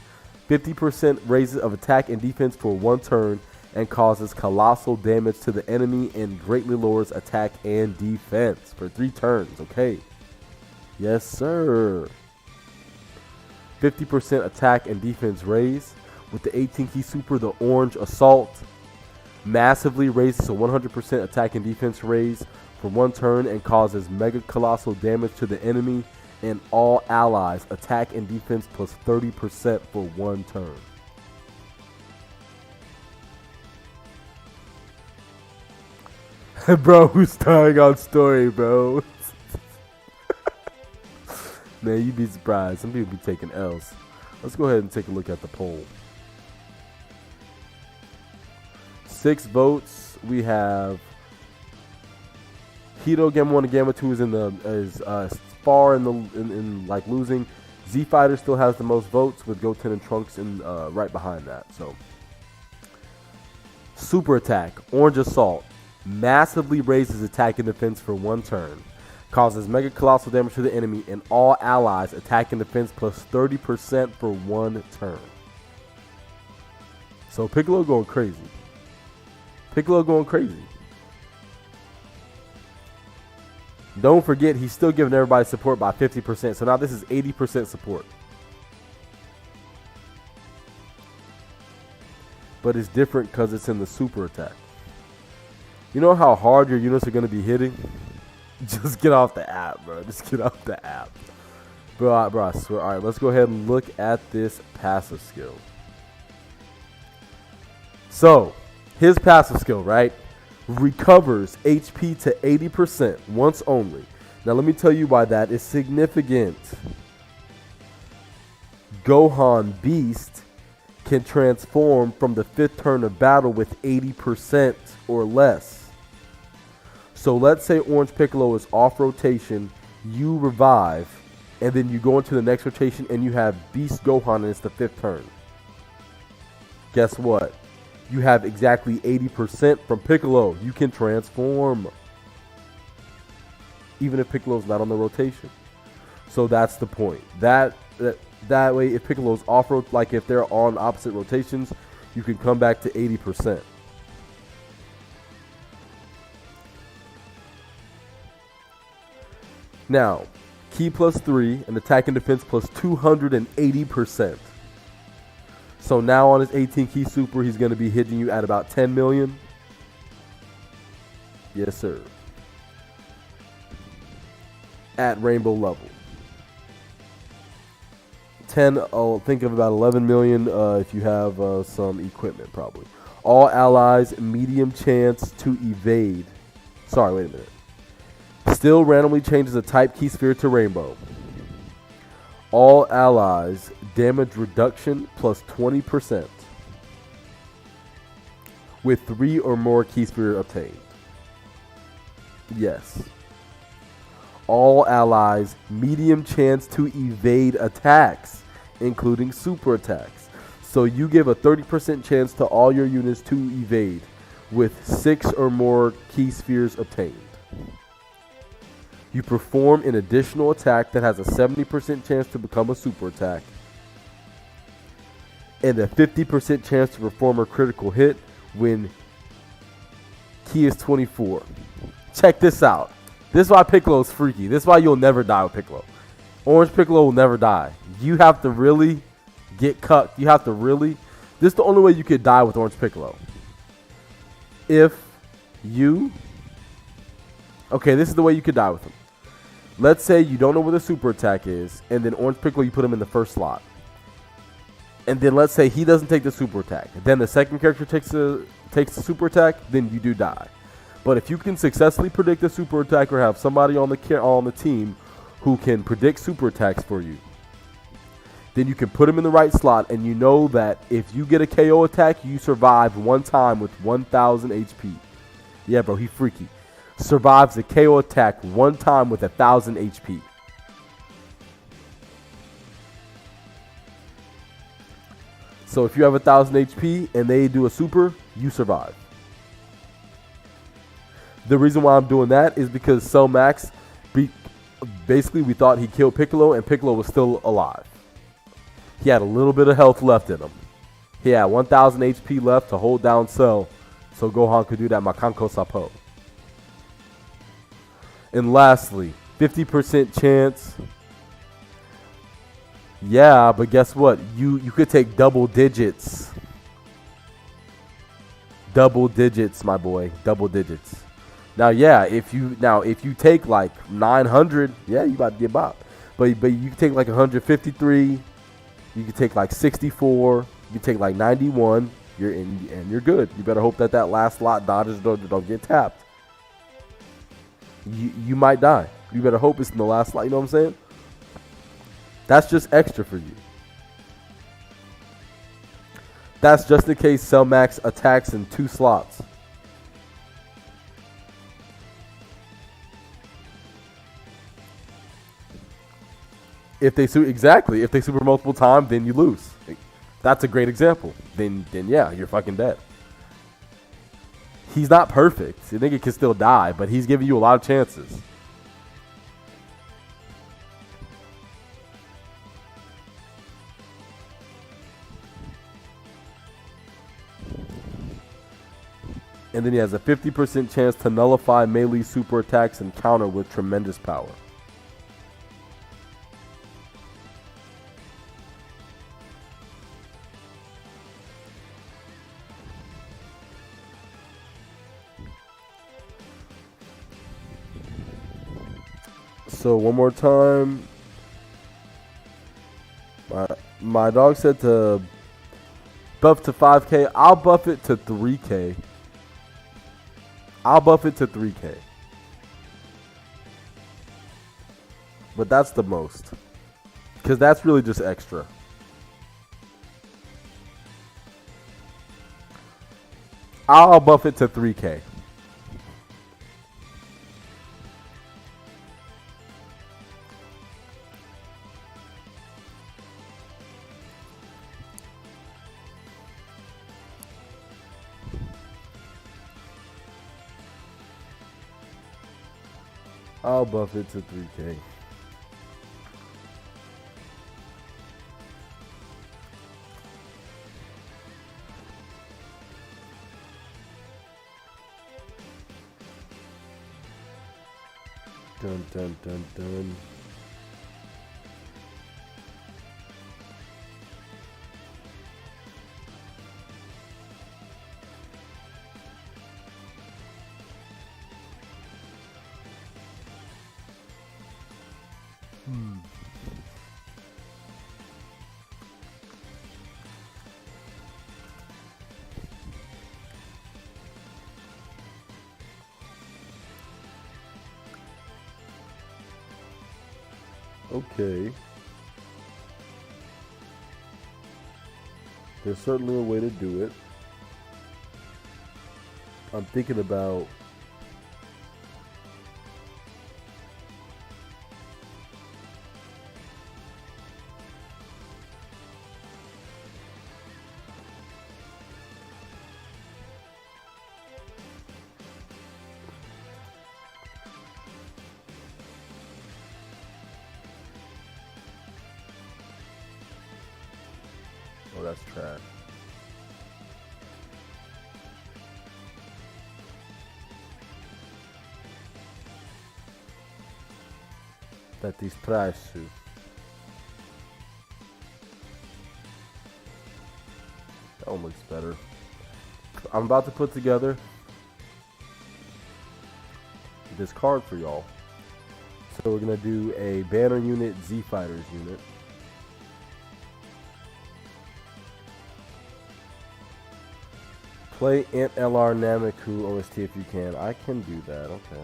50% raises of attack and defense for 1 turn and causes colossal damage to the enemy and greatly lowers attack and defense for 3 turns, okay? Yes, sir. 50% attack and defense raise. With the 18-key super, the Orange Assault. Massively raises to 100% attack and defense raise for 1 turn and causes mega colossal damage to the enemy and all allies, attack and defense plus 30% for 1 turn. Bro, who's starring on story, bro? Man, you'd be surprised. Some people be taking L's. Let's go ahead and take a look at the poll. 6 votes. We have Hito Gamma 1 and Gamma 2 is far in like losing. Z Fighter still has the most votes with Goten and Trunks right behind that. So super attack, Orange Assault, massively raises attack and defense for 1 turn, causes mega colossal damage to the enemy and all allies, attack and defense plus 30% for 1 turn. So Piccolo going crazy. Piccolo going crazy. Don't forget, he's still giving everybody support by 50%. So now this is 80% support. But it's different because it's in the super attack. You know how hard your units are going to be hitting? Just get off the app, bro. Just get off the app. Bro, I swear. All right, let's go ahead and look at this passive skill. So, his passive skill, right? Recovers HP to 80% once only. Now let me tell you why that is significant. Gohan Beast can transform from the 5th turn of battle with 80% or less. So let's say Orange Piccolo is off rotation, you revive, and then you go into the next rotation and you have Beast Gohan and it's the 5th turn. Guess what? You have exactly 80% from Piccolo. You can transform. Even if Piccolo's not on the rotation. So that's the point. That way, if Piccolo's off, like if they're on opposite rotations, you can come back to 80%. Now, Ki plus 3 and attack and defense plus 280%. So now on his 18-key super, he's going to be hitting you at about 10 million. Yes, sir. At rainbow level. 10, I'll think of about 11 million if you have some equipment, probably. All allies, medium chance to evade. Sorry, wait a minute. Still randomly changes a type key sphere to rainbow. All allies, damage reduction plus 20% with 3 or more key sphere obtained. Yes. All allies, medium chance to evade attacks, including super attacks. So you give a 30% chance to all your units to evade with 6 or more key spheres obtained. You perform an additional attack that has a 70% chance to become a super attack and a 50% chance to perform a critical hit when Ki is 24. Check this out. This is why Piccolo's freaky. This is why you'll never die with Piccolo. Orange Piccolo will never die. You have to really get cucked. You have to really. This is the only way you could die with Orange Piccolo. If you. Okay, this is the way you could die with him. Let's say you don't know where the super attack is, and then Orange Piccolo, you put him in the first slot. And then let's say he doesn't take the super attack. Then the second character takes the super attack, then you do die. But if you can successfully predict the super attack or have somebody on the team who can predict super attacks for you, then you can put him in the right slot, and you know that if you get a KO attack, you survive one time with 1,000 HP. Yeah, bro, he freaky. Survives a KO attack one time with 1,000 HP. So if you have 1,000 HP and they do a super, you survive. The reason why I'm doing that is because Cell Max, basically we thought he killed Piccolo and Piccolo was still alive. He had a little bit of health left in him. He had 1,000 HP left to hold down Cell, so Gohan could do that Makanko Sapo. And lastly, 50% chance. Yeah, but guess what? You could take double digits. Double digits, my boy. Double digits. Now, yeah, if you take like 900, yeah, you about to get bopped. But you can take like 153. You can take like 64. You can take like 91. You're in and you're good. You better hope that last lot dodges don't get tapped. You might die. You better hope it's in the last slot. You know what I'm saying? That's just extra for you. That's just in case Cell Max attacks in 2 slots. If they super multiple times, then you lose. That's a great example. Then yeah, you're fucking dead. He's not perfect. The nigga can still die, but he's giving you a lot of chances. And then he has a 50% chance to nullify melee super attacks and counter with tremendous power. So one more time, my dog said to buff to 5K. I'll buff it to 3K. I'll buff it to 3K. But that's the most. Because that's really just extra. I'll buff it to 3K. I'll buff it to 3K. Dun dun dun dun. Okay. There's certainly a way to do it. I'm thinking about oh, that's trash. That is trash. one looks better. I'm about to put together this card for y'all. So we're gonna do a banner unit, Z Fighters unit. Play Int LR Nameku OST if you can. I can do that, okay.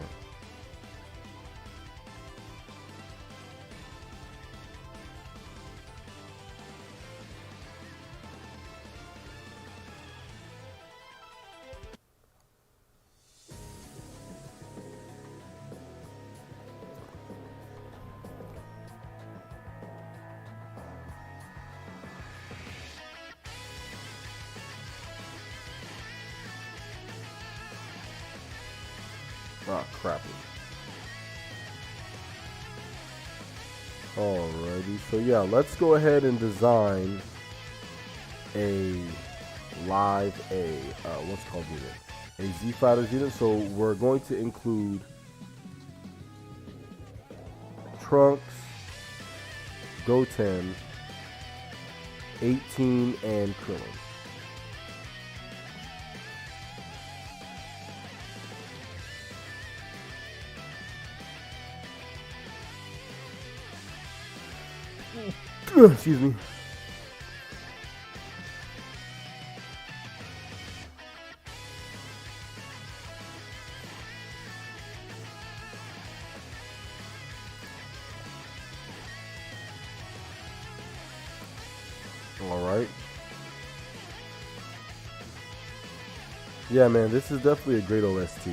Ah, crappy. Alrighty, so yeah, let's go ahead and design a what's it called unit? A Z Fighters unit. So we're going to include Trunks, Goten, 18, and Krillin. Excuse me. All right. Yeah, man, this is definitely a great OST.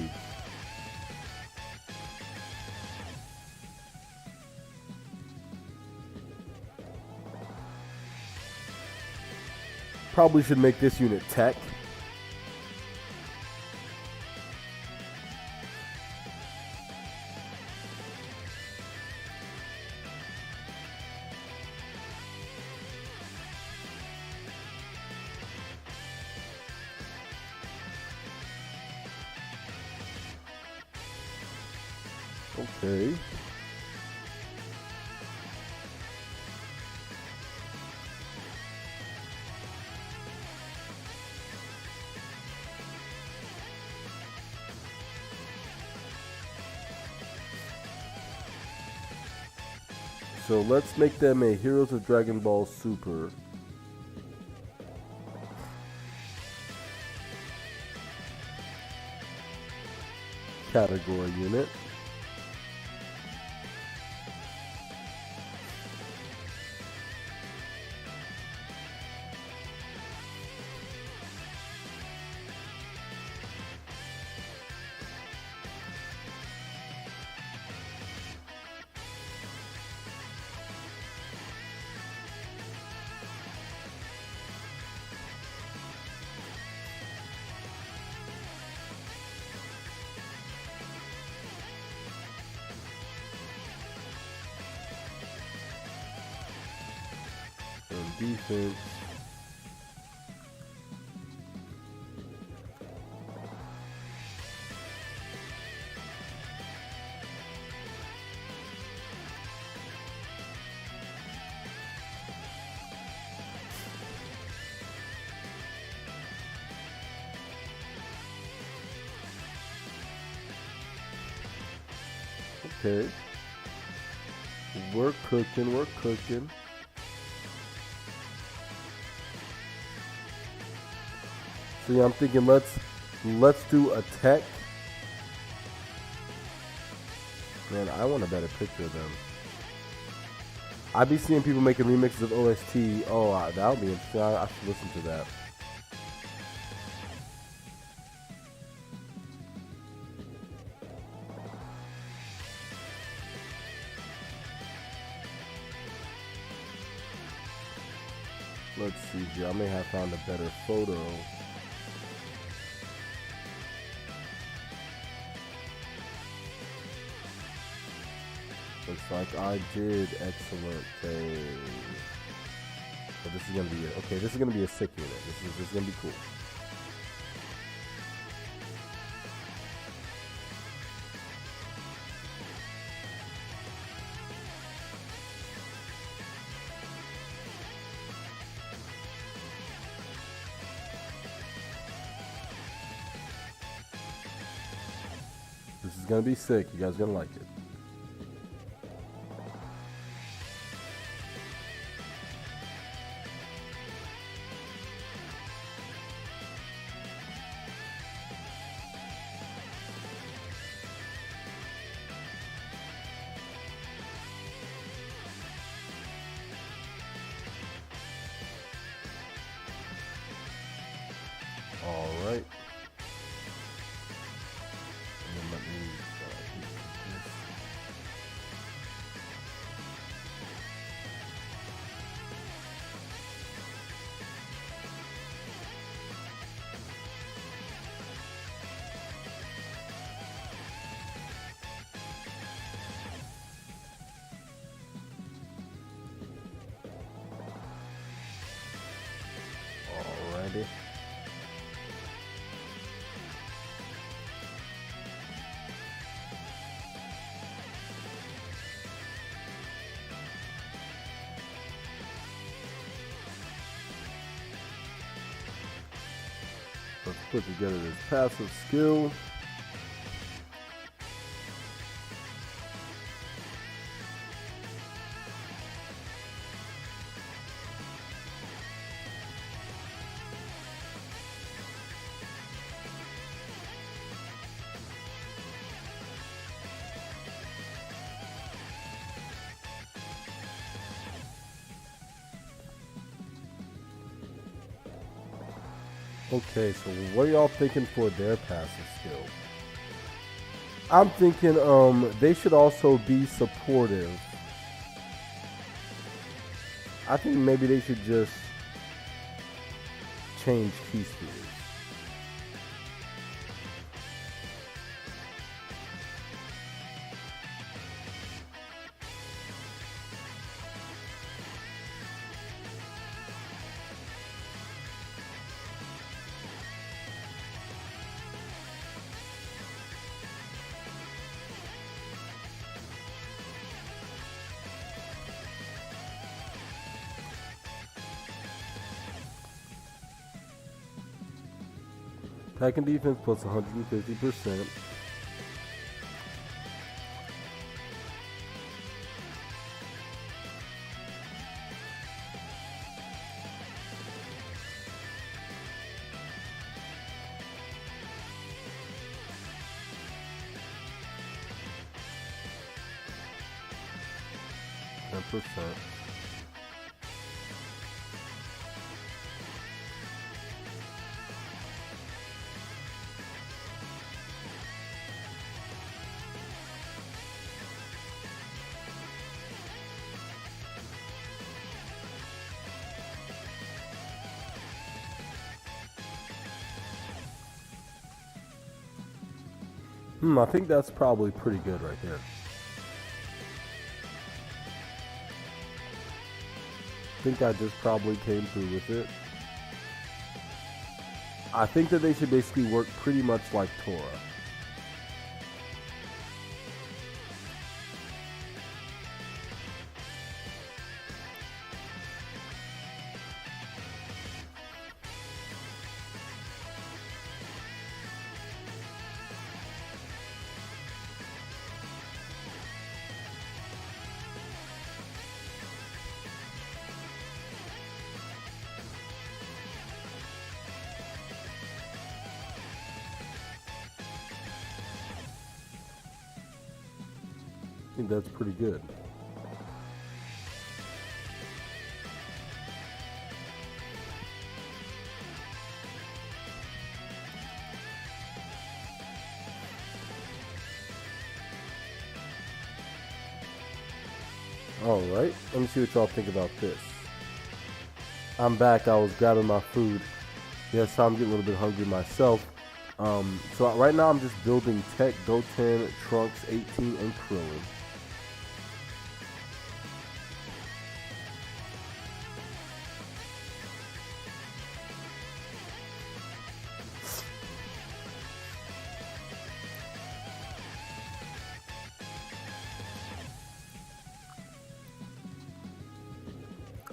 Probably should make this unit tech. Okay. So let's make them a Heroes of Dragon Ball Super. Category unit. Defense. Okay. We're cooking, we're cooking. So yeah, I'm thinking let's do a tech. Man, I want a better picture of them. I be seeing people making remixes of OST. Oh, that would be interesting. I should listen to that. Let's see here. I may have found a better photo. Looks like I did excellent things. But this is gonna be okay. This is gonna be a sick unit. This is gonna be cool. This is gonna be sick. You guys are gonna like it. All right. And then let me alrighty. Let's put together this passive skill. Okay, so what are y'all thinking for their passive skill? I'm thinking they should also be supportive. I think maybe they should just change key spheres. Attack and defense plus 150%. %. I think that's probably pretty good right there. I think I just probably came through with it. I think that they should basically work pretty much like Tora. I think that's pretty good. Alright, let me see what y'all think about this. I'm back, I was grabbing my food. Yes, I'm getting a little bit hungry myself. So right now I'm just building Tech, Goten, Trunks, 18, and Krillin.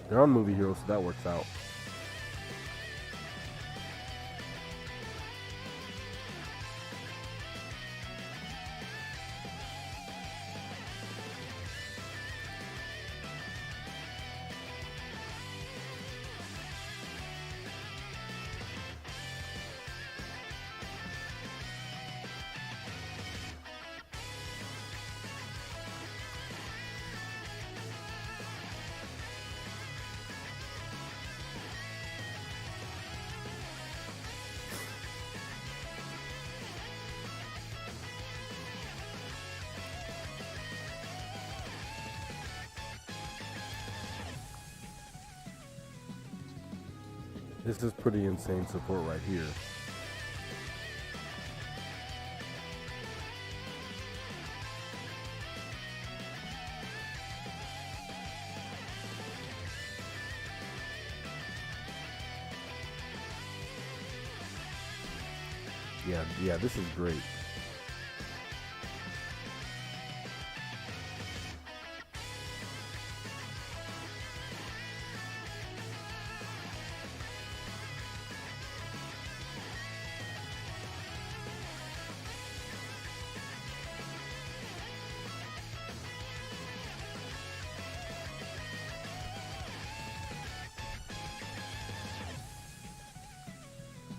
They're on Movie Hero, so that works out. This is pretty insane support right here. Yeah, this is great.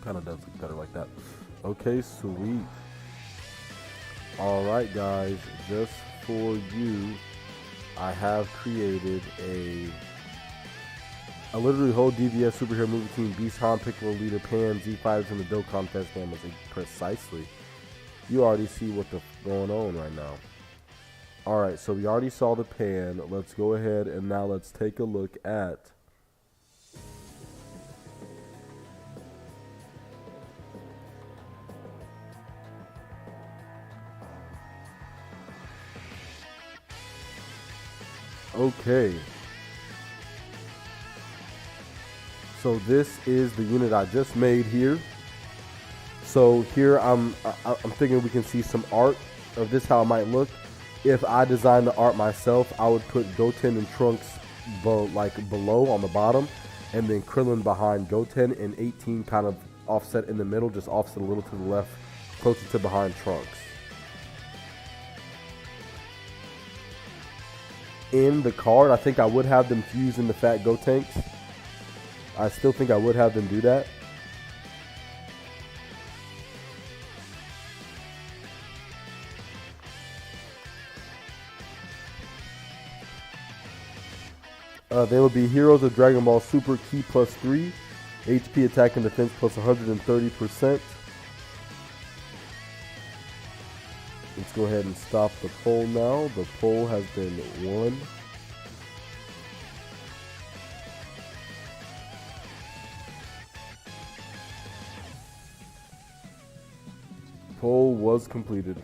Kind of does look better like that. Okay, sweet. All right, guys, just for you, I have created a literally whole DVS superhero movie team: Beast, Han, Piccolo, Leader, Pan, Z5s, and the Dokkan Fest Gammas. Precisely. You already see what's going on right now. All right, so we already saw the Pan. Let's go ahead and now let's take a look at okay. So this is the unit I just made here. So here I'm thinking we can see some art of this, how it might look. If I designed the art myself, I would put Goten and Trunks below on the bottom, and then Krillin behind Goten, and 18 kind of offset in the middle, just offset a little to the left, closer to behind Trunks. In the card, I think I would have them fuse in the Fat Gotenks. I still think I would have them do that. They will be Heroes of Dragon Ball Super Ki +3, HP attack and defense plus 130%. Let's go ahead and stop the poll now. The poll has been won. Poll was completed.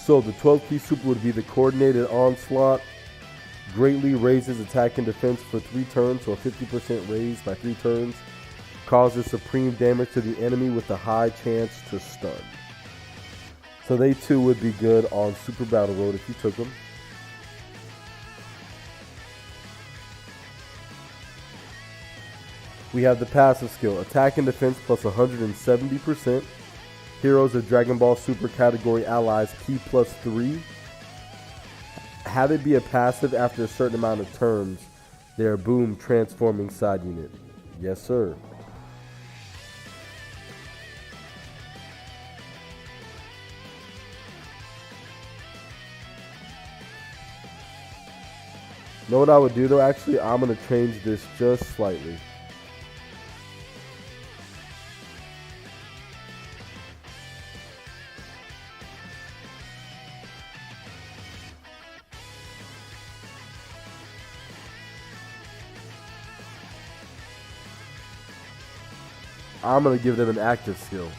So the 12-key super would be the Coordinated Onslaught. Greatly raises attack and defense for 3 turns, so a 50% raise by 3 turns. Causes supreme damage to the enemy with a high chance to stun. So they too would be good on Super Battle Road if you took them. We have the passive skill, attack and defense plus 170%. Heroes of Dragon Ball Super category allies, Ki +3. Have it be a passive after a certain amount of turns. They are boom transforming side unit. Yes, sir. Know what I would do though? Actually, I'm going to change this just slightly. I'm going to give them an active skill.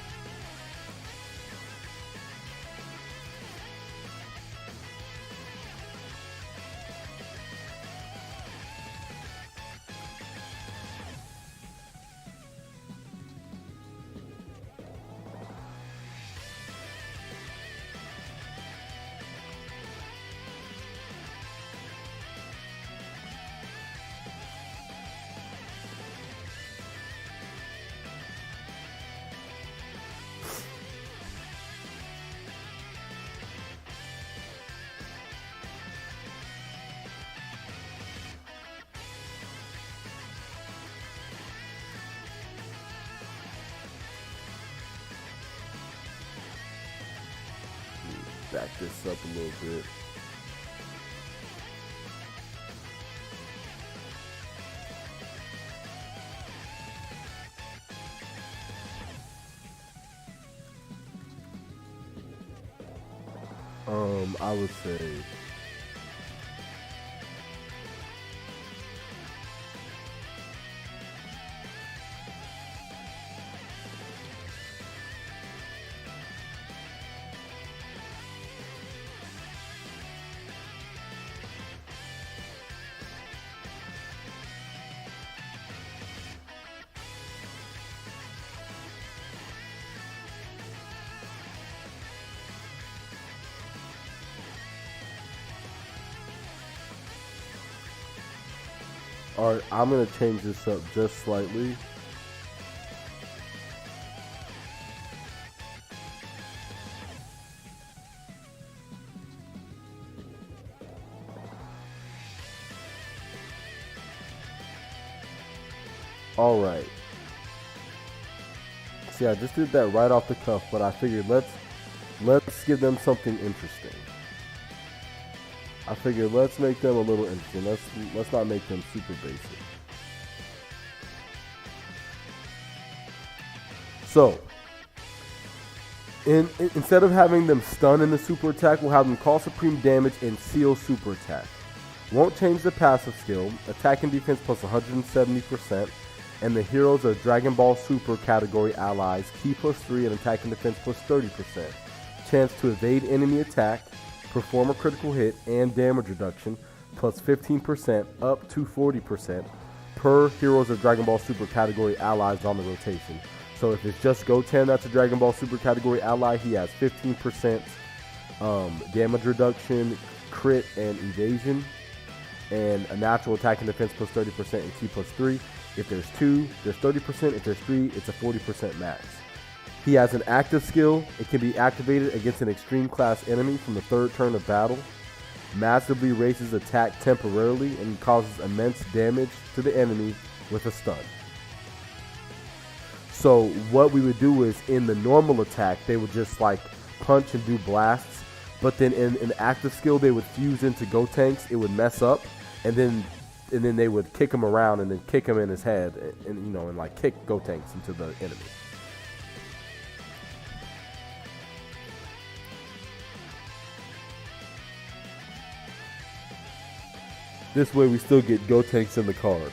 Back this up a little bit. I would say alright, I'm gonna change this up just slightly. Alright. See, I just did that right off the cuff, but I figured let's give them something interesting. I figured let's make them a little interesting. Let's not make them super basic. So, instead of having them stun in the super attack, we'll have them call supreme damage and seal super attack. Won't change the passive skill. Attack and defense plus 170%. And the heroes are Dragon Ball Super category allies. Ki plus 3 and attack and defense plus 30%. Chance to evade enemy attack, perform a critical hit, and damage reduction plus 15% up to 40% per heroes of Dragon Ball Super category allies on the rotation. So if it's just Goten that's a Dragon Ball Super category ally, he has 15% damage reduction, crit, and evasion, and a natural attack and defense plus 30% and Ki plus 3. If there's 2, there's 30%. If there's 3, it's a 40% max. He has an active skill. It can be activated against an extreme class enemy from the third turn of battle. Massively raises attack temporarily and causes immense damage to the enemy with a stun. So what we would do is in the normal attack, they would just like punch and do blasts. But then in an active skill, they would fuse into Gotenks. It would mess up, and then they would kick him around and then kick him in his head, and like kick Gotenks into the enemy. This way we still get Gotenks in the card.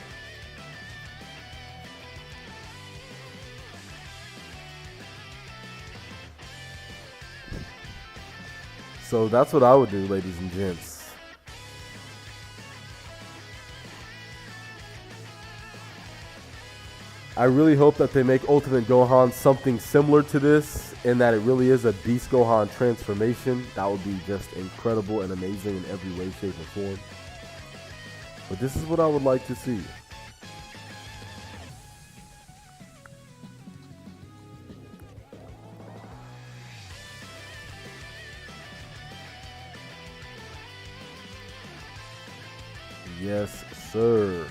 So that's what I would do, ladies and gents. I really hope that they make Ultimate Gohan something similar to this, and that it really is a Beast Gohan transformation. That would be just incredible and amazing in every way, shape, or form. But this is what I would like to see. Yes, sir.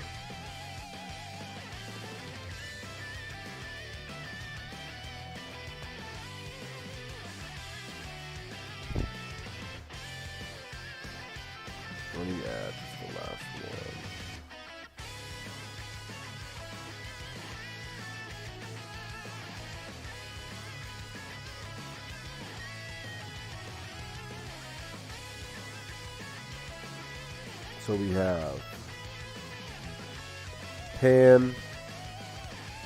Let me add just the last one. So we have Pan,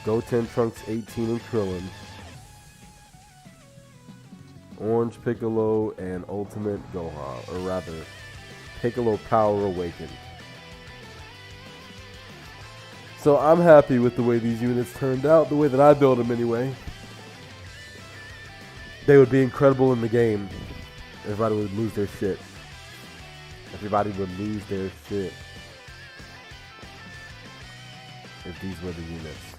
Goten, Trunks 18, and Krillin, Orange Piccolo, and Ultimate Gohan, or rather, Piccolo Power Awakened. So I'm happy with the way these units turned out, the way that I built them anyway. They would be incredible in the game. Everybody would lose their shit. Everybody would lose their shit if these were the units.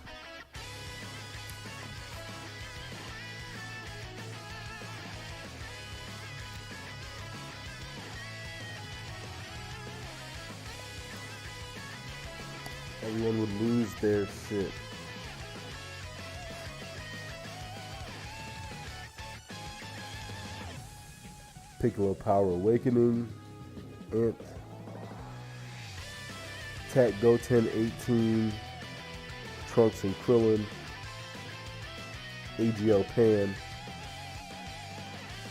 Everyone would lose their shit. Piccolo Power Awakening. Int. Attack Goten 18. Trunks and Krillin. AGL Pan.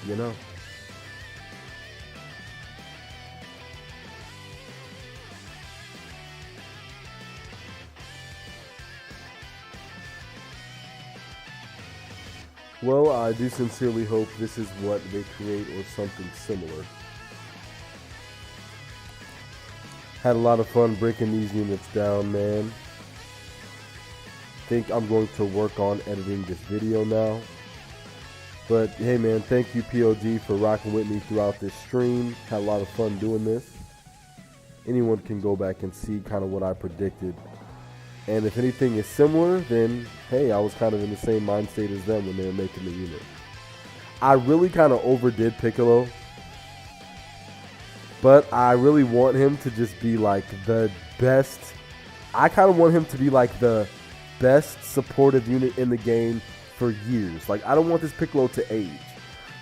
You know. Well, I do sincerely hope this is what they create or something similar. Had a lot of fun breaking these units down, man. Think I'm going to work on editing this video now. But hey man, thank you POG for rocking with me throughout this stream. Had a lot of fun doing this. Anyone can go back and see kind of what I predicted. And if anything is similar, then hey, I was kind of in the same mind state as them when they were making the unit. I really kind of overdid Piccolo. But I really want him to just be like the best. I kind of want him to be like the best supportive unit in the game for years. Like, I don't want this Piccolo to age.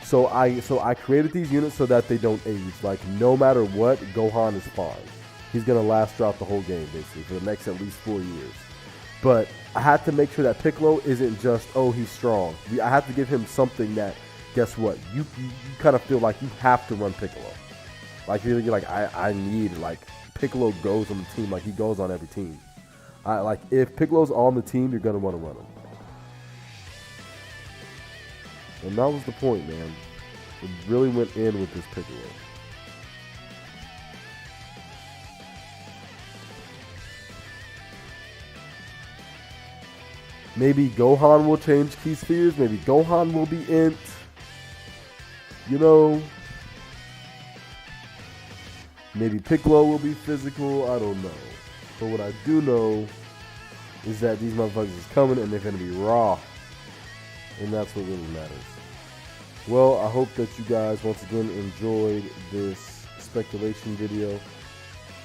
So I created these units so that they don't age. Like, no matter what, Gohan is fine. He's going to last throughout the whole game, basically, for the next at least 4 years. But I had to make sure that Piccolo isn't just, oh, he's strong. I have to give him something that, guess what? You kind of feel like you have to run Piccolo. Like, you're like, I need, like, Piccolo goes on the team. Like, he goes on every team. Like, if Piccolo's on the team, you're going to want to run him. And that was the point, man. It really went in with this Piccolo. Maybe Gohan will change key spheres. Maybe Gohan will be int. You know. Maybe Piccolo will be physical. I don't know. But what I do know is that these motherfuckers is coming and they're going to be raw. And that's what really matters. Well, I hope that you guys once again enjoyed this speculation video.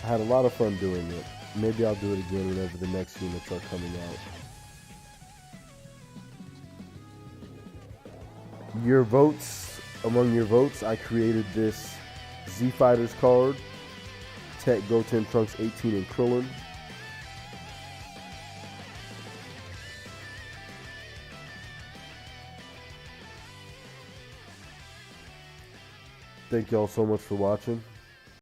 I had a lot of fun doing it. Maybe I'll do it again whenever the next units are coming out. Your votes, among your votes, I created this Z Fighters card. Tech, Goten, Trunks, 18, and Krillin. Thank y'all so much for watching.